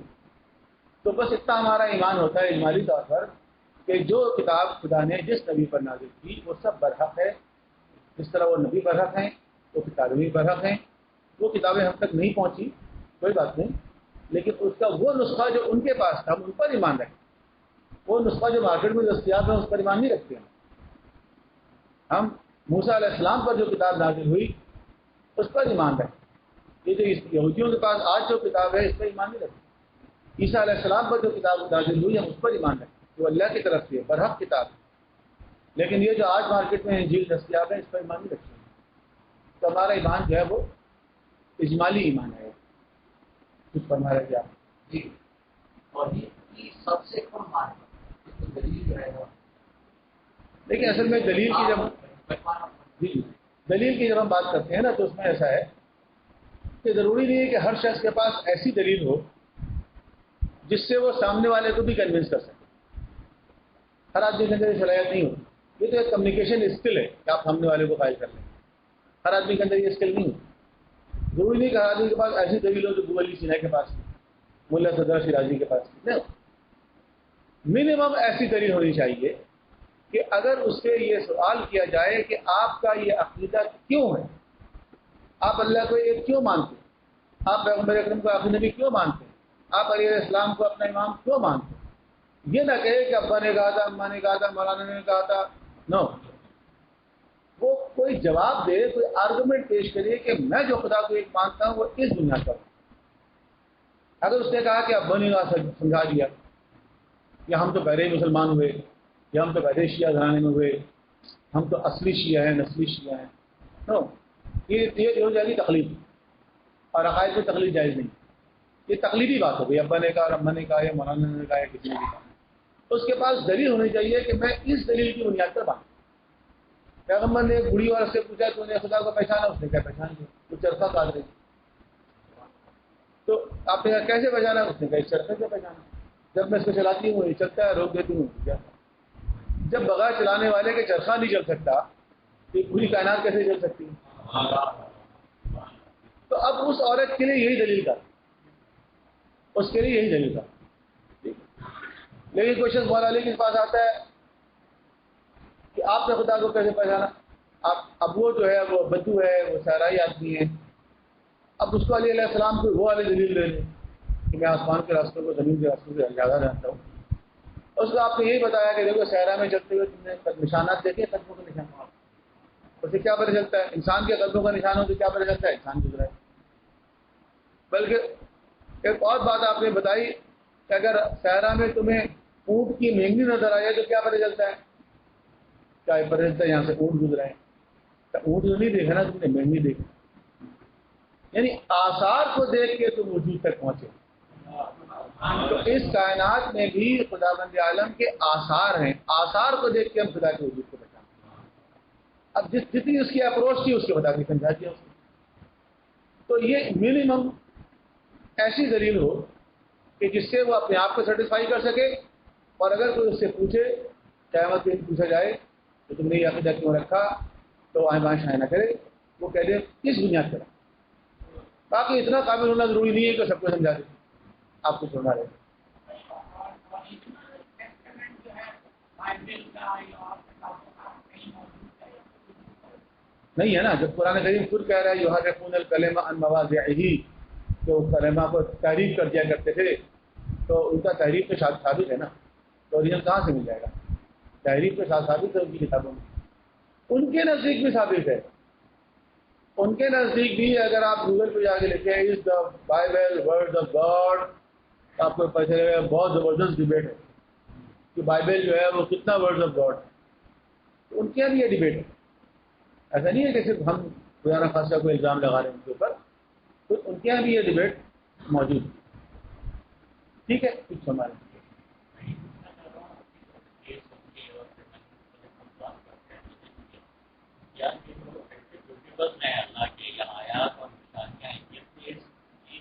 تو بس اتنا ہمارا ایمان ہوتا ہے اجمالی طور پر کہ جو کتاب خدا نے جس نبی پر نازل کی وہ سب برحق ہے. جس طرح وہ نبی برحق ہیں وہ کتابیں بھی برحق ہیں. وہ کتابیں ہم تک نہیں پہنچی کوئی بات نہیں, لیکن اس کا وہ نسخہ جو ان کے پاس تھا ہم ان پر ایمان رکھیں. وہ نسخہ جو مارکیٹ میں دستیاب ہے اس پر ایمان نہیں رکھتے ہیں. ہم موسیٰ علیہ السلام پر جو کتاب نازل ہوئی اس پر ایمان رکھیں. یہ جو یہودیوں کے پاس آج جو کتاب ہے اس پر ایمان نہیں رکھتے. عیسیٰ علیہ السلام پر جو کتاب نازل ہوئی ہم اس پر ایمان رکھیں, وہ اللہ کی طرف سے برحق کتاب ہے. لیکن یہ جو آج مارکیٹ میں انجیل دستیاب ہے اس پر ایمان نہیں رکھتے. تو ہمارا ایمان جو ہے وہ اجمالی ایمان ہے. کچھ فرمایا گیا جی. اور یہ سب سے کم مان دلیل جو ہے وہ, لیکن اصل میں دلیل کی جب ہم بات کرتے ہیں نا تو اس میں ایسا ہے کہ ضروری نہیں ہے کہ ہر شخص کے پاس ایسی دلیل ہو جس سے وہ سامنے والے کو بھی کنونس کر سکے. ہر آدمی کے اندر یہ صلاحیت نہیں ہوتی. یہ تو ایک کمیونیکیشن اسکل ہے کہ آپ سامنے والے کو قائل کر لیں. ہر آدمی کے اندر یہ اسکل نہیں ہوتی. ضروری نہیں کہ ہر آدمی کے پاس ایسی دلیل ہو جو ابو علی سینا کے پاس ملا صدر شیرازی کے پاس نہیں. منیمم ایسی دلیل ہونی چاہیے کہ اگر اس سے یہ سوال کیا جائے کہ آپ کا یہ عقیدہ کیوں ہے, آپ اللہ کو یہ کیوں مانتے ہیں, آپ پیغمبر اکرم کو آخری نبی کیوں مانتے ہیں, آپ علیہ السلام کو اپنا امام کیوں مانتے ہیں. یہ نہ کہے کہ ابا نے کہا تھا, اماں نے کہا تھا, مولانا نے کہا تھا. نو, وہ کوئی جواب دے, کوئی آرگومنٹ پیش کرے کہ میں جو خدا کو ایک مانتا ہوں وہ اس بنیاد پر. اگر اس نے کہا کہ ابا نے سمجھا دیا, یا ہم تو پہلے ہی مسلمان ہوئے, یا ہم تو پہلے شیعہ گھرانے میں ہوئے, ہم تو اصلی شیعہ ہیں, نسلی شیعہ ہیں. نو, یہ ہو جائے گی تقلید, اور عقائد میں تقلید جائز نہیں. یہ تقلیدی بات ہو گئی. ابا نے کہا, اماں نے کہا, یا مولانا نے کہا, یا کسی نے بھی کہا. تو اس کے پاس دلیل ہونی چاہیے کہ میں اس دلیل کی بنیاد پر بات. پیغمبر نے ایک بوڑھی عورت سے پوچھا تو نے خدا کو پہچانا, اس نے کیا پہچان کیا, وہ چرخہ کاٹ رہی. تو آپ نے کہا کیسے پہچانا, اس نے کہا اس چرخے سے پہچانا. جب میں اس کو چلاتی ہوں یہ چلتا ہے, روک دیتی ہوں کیا. جب بغیر چلانے والے کے چرخہ نہیں چل سکتا تو پوری کائنات کیسے چل سکتی ہے. تو اب اس عورت کے لیے یہی دلیل تھا, اس کے لیے یہی دلیل تھا. لیکن کوئی شخص مولا علی کے پاس آتا ہے کہ آپ نے خدا کو کیسے پہچانا. اب وہ جو ہے وہ بدو ہے, وہ صحرائی آدمی ہے. اب اس کو علیہ السلام کو وہ والی دلیل لے لیں کہ میں آسمان کے راستوں کو زمین کے راستوں سے زیادہ جانتا ہوں. اس کو آپ نے یہی بتایا کہ دیکھو صحرا میں چلتے ہوئے تم نے نشانات دیکھے, قدموں کے نشان. اسے کیا پتہ چلتا ہے, انسان کے قدموں کا نشان ہو تو کیا پتہ چلتا ہے, انسان گزرا ہے. بلکہ ایک اور بات آپ نے بتائی کہ اگر صحرا میں تمہیں اونٹ کی مہنگی نظر آئے تو کیا پتہ چلتا ہے, کیا پتہ چلتا ہے یہاں سے اونٹ گزرا ہے. تو اونٹ تو نہیں دیکھا نا تم نے, مہنگی دیکھی. یعنی آثار کو دیکھ کے تم وجود تک پہنچے. تو اس کائنات میں بھی خداوند عالم کے آثار ہیں, آثار کو دیکھ کے ہم خدا کے وجود کو پہچانتے ہیں. اب جتنی اس کی اپروچ تھی اس کے خدا کی سمجھا دیا اس نے. تو یہ منیمم ایسی دلیل ہو کہ جس سے وہ اپنے آپ کو سیٹسفائی کر سکے, اور اگر کوئی اس سے پوچھے, قیامت میں پوچھا جائے تو تم نے یہ عقیدہ کیوں رکھا, تو آئیں بائیں شائیں نہ کرے, وہ کہہ دے کس بنیاد پر. باقی اتنا قابل ہونا ضروری نہیں ہے کہ سب کو سمجھا دے, آپ کو سننا رہے. نہیں ہے نا, جب قرآن کریم خود کہہ رہا ہے یحرفون الکلم عن مواضعہ, جو کلمہ کو تحریف کر دیا کرتے تھے, تو ان کا تحریف کے ساتھ ثابت ہے نا. تو اوریجنل کہاں سے مل جائے گا, تحریف کے ساتھ ثابت ہے ان کی کتابوں میں. ان کے نزدیک بھی ثابت ہے. ان کے نزدیک بھی اگر آپ گوگل پہ جا کے لکھیں is the Bible word of God, آپ کو پتہ چلے گا بہت زبردست ڈبیٹ ہے کہ بائبل جو ہے وہ کتنا ورڈ آف گاڈ ہے. ان کے یہاں بھی یہ ڈبیٹ ہے. ایسا نہیں ہے کہ صرف ہم خدا نہ خاصا کوئی الزام لگا رہے ہیں ان کے اوپر، تو ان کے یہاں بھی یہ ڈبیٹ موجود ہے. ٹھیک ہے، کچھ ہمارے اللہ کے یہ آیات اور نشانیاں یہ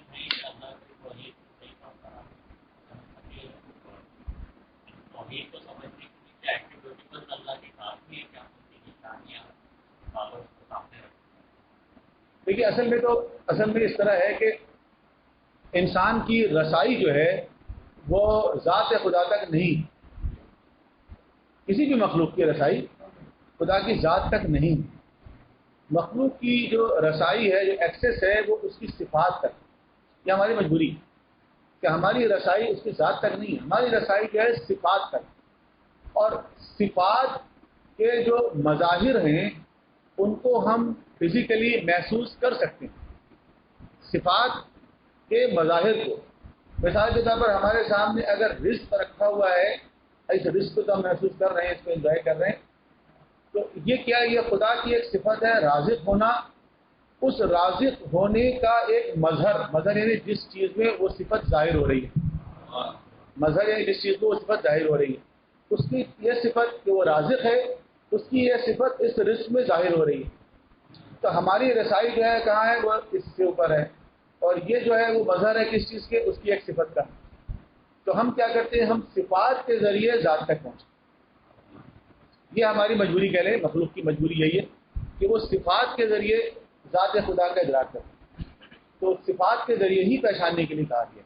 نہیں اللہ کی توحید کو صحیح توحید کو سمجھنے کے لیے کیا ایکٹیویٹی بس اللہ کی کافی ہے، کیا ان کی نشانیاں کو سامنے رکھیں. دیکھیے اصل میں اس طرح ہے کہ انسان کی رسائی جو ہے وہ ذات خدا تک نہیں، کسی بھی مخلوق کی رسائی خدا کی ذات تک نہیں. مخلوق کی جو رسائی ہے، جو ایکسیس ہے، وہ اس کی صفات تک. یہ ہماری مجبوری کہ ہماری رسائی اس کی ذات تک نہیں ہے، ہماری رسائی جو ہے صفات تک. اور صفات کے جو مظاہر ہیں ان کو ہم فزیکلی محسوس کر سکتے ہیں. صفات کے مظاہر کو مثال کے طور پر ہمارے سامنے اگر رزق رکھا ہوا ہے، اس رزق کو تو ہم محسوس کر رہے ہیں، اس کو انجوائے کر رہے ہیں، تو یہ کیا ہے؟ یہ خدا کی ایک صفت ہے رازق ہونا. اس رازق ہونے کا ایک مظہر یعنی جس چیز میں وہ صفت ظاہر ہو رہی ہے، مظہر یعنی جس چیز میں وہ صفت ظاہر ہو رہی ہے، اس کی یہ صفت کہ وہ رازق ہے، اس کی یہ صفت اس رزق میں ظاہر ہو رہی ہے. تو ہماری رسائی جو ہے کہاں ہے؟ وہ اس سے اوپر ہے، اور یہ جو ہے وہ مظہر ہے کس چیز کے؟ اس کی ایک صفت کا. تو ہم کیا کرتے ہیں؟ ہم صفات کے ذریعے ذات تک پہنچتے. یہ ہماری مجبوری کہہ لیں، مخلوق کی مجبوری یہی ہے کہ وہ صفات کے ذریعے ذات خدا کا ادراک کرتے ہیں. تو صفات کے ذریعے ہی پہچاننے کے لیے کہا گیا.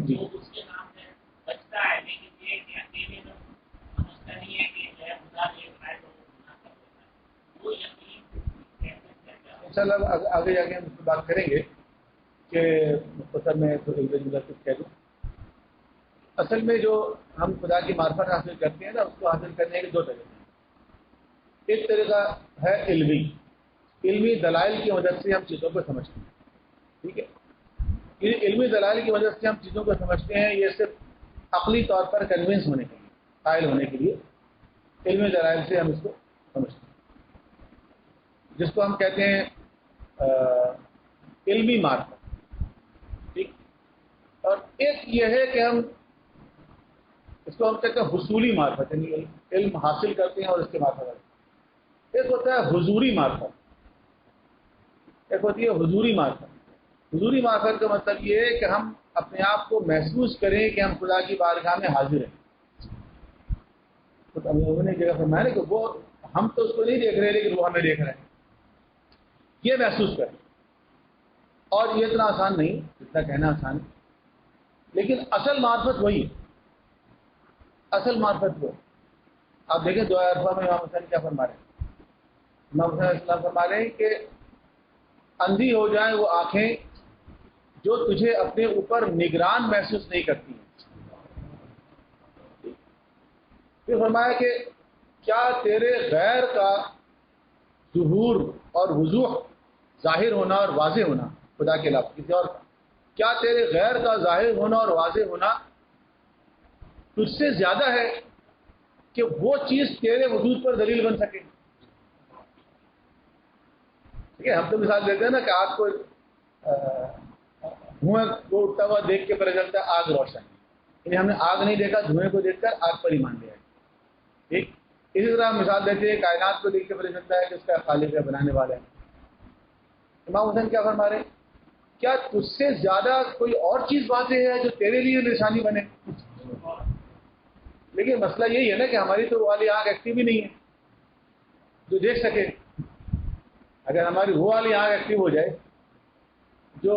جی اس کے نام سے بچتا ہے، لیکن یہ کہ اکیلے لوگ سمجھتا نہیں ہے کہ جو ہے خدا دیکھ رہا ہے تو وہ گناہ کر دیتا ہے. وہ یقین انشاءاللہ آگے جا کے ہم اس پہ بات کریں گے کہ مختصر میں کچھ کہہ دوں. اصل میں جو ہم خدا کی معرفت حاصل کرتے ہیں نا، اس کو حاصل کرنے کے دو طریقے ہیں. ایک طریقہ ہے علمی دلائل کی مدد سے ہم چیزوں کو سمجھتے ہیں. ٹھیک ہے، یہ علمی دلائل کی وجہ سے ہم چیزوں کو سمجھتے ہیں. یہ صرف عقلی طور پر کنونس ہونے کے لیے، قائل ہونے کے لیے علمی دلائل سے ہم اس کو سمجھتے ہیں، جس کو ہم کہتے ہیں علمی معرفت. ٹھیک، اور ایک یہ ہے کہ ہم اس کو ہم کہتے ہیں حصولی معرفت، یعنی علم حاصل کرتے ہیں اور اس کے معرفت کرتے ہیں. ایک ہوتا ہے حضوری معرفت، ایک ہوتی ہے حضوری معرفت. حضوری معرفت کا مطلب یہ ہے کہ ہم اپنے آپ کو محسوس کریں کہ ہم خدا کی بارگاہ میں حاضر ہیں. تو انہوں نے جگہ فرمایا نا کہ وہ ہم تو اس کو نہیں دیکھ رہے لیکن وہ ہمیں دیکھ رہے ہیں، یہ محسوس کریں. اور یہ اتنا آسان نہیں جتنا کہنا آسان ہے، لیکن اصل معرفت وہی ہے. اصل معرفت وہ آپ دیکھیں دعا عرفہ میں امام حسین کیا فرما رہے ہیں. امام حسین علیہ السلام فرما رہے ہیں کہ اندھی ہو جائیں وہ آنکھیں جو تجھے اپنے اوپر نگران محسوس نہیں کرتی ہیں. پھر فرمایا کہ کیا تیرے غیر کا ظہور اور وضوح، ظاہر ہونا اور واضح ہونا خدا کے علاوہ کسی اور کا، کیا تیرے غیر کا ظاہر ہونا اور واضح ہونا تجھ سے زیادہ ہے کہ وہ چیز تیرے وجود پر دلیل بن سکے؟ ٹھیک ہے، ہم تو مثال دیتے ہیں نا کہ آگ کو دھوئیں کو اٹھتا ہوا دیکھ کے پتہ چلتا ہے آگ روشن ہے، یعنی ہم نے آگ نہیں دیکھا، دھوئیں کو دیکھ کر آگ پر ایمان لیا ہے. ٹھیک، اسی طرح ہم مثال دیتے ہیں کائنات کو دیکھ کے پتہ چلتا ہے کہ اس کا خالق ہے، بنانے والا ہے. امام حسین کیا فرما رہے ہیں؟ کیا تجھ سے زیادہ کوئی اور چیز واضح ہے جو تیرے لیے نشانی بنے؟ لیکن مسئلہ یہی ہے نا کہ ہماری تو وہ والی آنکھ ایکٹیو ہی نہیں ہے جو دیکھ سکے. اگر ہماری وہ والی آنکھ ایکٹیو ہو جائے جو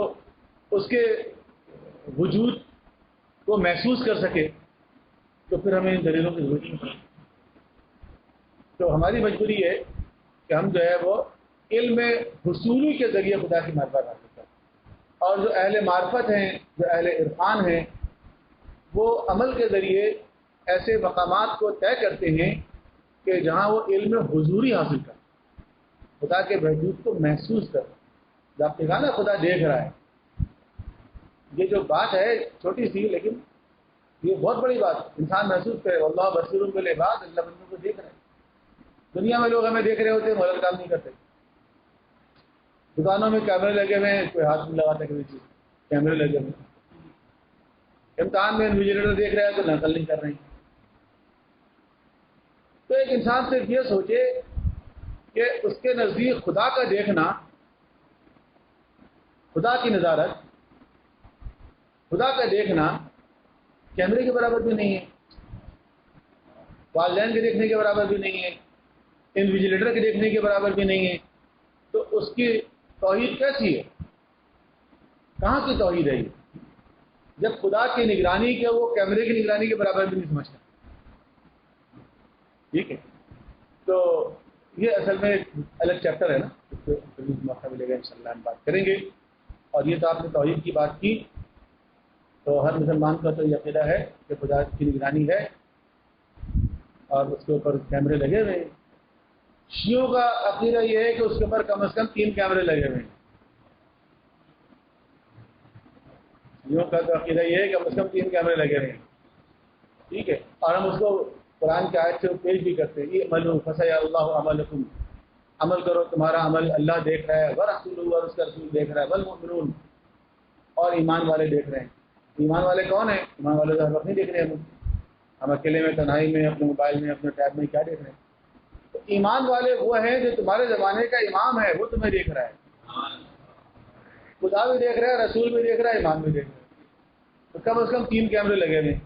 اس کے وجود کو محسوس کر سکے تو پھر ہمیں ان دلیلوں کی ضرورت نہیں پڑے. تو ہماری مجبوری ہے کہ ہم جو ہے وہ علم حصولی کے ذریعے خدا کی معرفت حاصل کریں. اور جو اہل معرفت ہیں، جو اہل عرفان ہیں، وہ عمل کے ذریعے ایسے مقامات کو طے کرتے ہیں کہ جہاں وہ علم حضوری حاصل کر، خدا کے وجود کو محسوس کر. جب آپ نے کہا نا خدا دیکھ رہا ہے، یہ جو بات ہے چھوٹی سی لیکن یہ بہت بڑی بات. انسان محسوس کرے اللہ بصیر بالعباد، اللہ بندوں کو دیکھ رہے ہیں. دنیا میں لوگ ہمیں دیکھ رہے ہوتے ہیں مگر کام نہیں کرتے. دکانوں میں کیمرے لگے ہوئے ہیں، کوئی ہاتھ نہیں لگاتا کسی چیز، کیمرے لگے ہوئے ہیں. امتحان میں انویجیلیٹر دیکھ رہا ہے تو نقل نہیں کر رہے ہیں. تو ایک انسان صرف یہ سوچے کہ اس کے نزدیک خدا کا دیکھنا، خدا کی نظارت، خدا کا دیکھنا کیمرے کے برابر بھی نہیں ہے، والدین کے دیکھنے کے برابر بھی نہیں ہے، انویجیلیٹر کے دیکھنے کے برابر بھی نہیں ہے. تو اس کی توحید کیسی ہے؟ کہاں کی توحید ہے یہ؟ جب خدا کی نگرانی کے وہ کیمرے کی نگرانی کے برابر بھی نہیں سمجھتا. ٹھیک ہے، تو یہ اصل میں ایک الگ چیپٹر ہے نا، اس پہ موقع ملے گا انشاءاللہ ہم بات کریں گے. اور یہ تو آپ نے توحید کی بات کی، تو ہر مسلمان کا تو یہ عقیدہ ہے کہ خدا کی نگرانی ہے اور اس کے اوپر کیمرے لگے ہوئے ہیں. شیعوں کا عقیدہ یہ ہے کہ اس کے اوپر کم از کم 3 کیمرے لگے ہوئے ہیں. شیعوں کا تو عقیدہ یہ ہے کہ کم از کم 3 کیمرے لگے ہوئے ہیں. ٹھیک ہے، اور ہم اس کو قرآن کی آیت سے پیش بھی کرتے ہیں، عملوا فسیرى اللہ عملکم، عمل کرو تمہارا عمل اللہ دیکھ رہا ہے، ورسولہ اور اس کا رسول دیکھ رہا ہے، والمؤمنون اور ایمان والے دیکھ رہے ہیں. ایمان والے کون ہیں؟ ایمان والے تو ہر وقت نہیں دیکھ رہے ہیں. ہم اکیلے میں تنہائی میں اپنے موبائل میں اپنے ٹیب میں کیا دیکھ رہے ہیں؟ تو ایمان والے وہ ہیں جو تمہارے زمانے کا امام ہے، وہ تمہیں دیکھ رہا ہے. خدا بھی دیکھ رہا ہے، رسول بھی دیکھ رہا ہے، ایمان بھی دیکھ رہا ہے. تو کم از کم 3 کیمرے لگے ہوئے ہیں.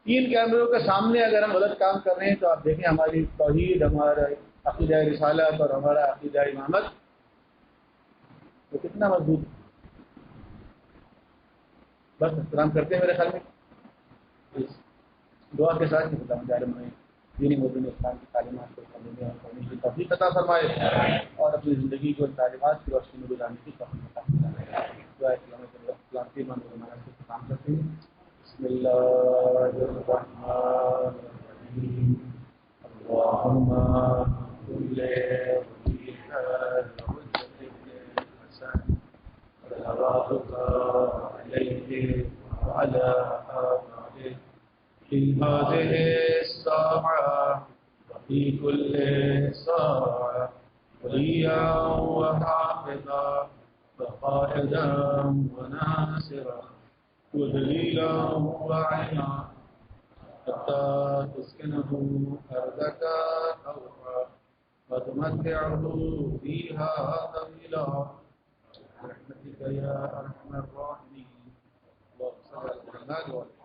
3 کیمروں کے سامنے اگر ہم غلط کام کر رہے ہیں تو آپ دیکھیں ہماری توحید، ہمارا عقیدہ رسالت اور ہمارا عقیدہ امامت تو کتنا مضبوط ہے. بس احترام کرتے ہیں میرے خیال میں. دعا کے ساتھ خدا مجالم میں دینی مدن اسلام کی تعلیمات کو سمجھنے اور پڑھنے کی توفیق عطا فرمائے اور اپنی زندگی کو تعلیمات کی روشنی میں گزارنے کی توفیق عطا فرمائے. دعا اسلام کی منظور سے کام کرتے ہیں. بسم اللہ الرحمن الرحیم. اللهم كل وليك وحجتك الحسن والعراضك عليه وعلى آبائه في هذه الساعة وفي كل ساعة وليا وحافظا وقائدا وناصرا ودليلا وعينا حتى تسكنه أرضك طوعا وتمتعه فيها طويلا برحمتك يا أرحم الراحمين. اللهم صل على محمد وعلى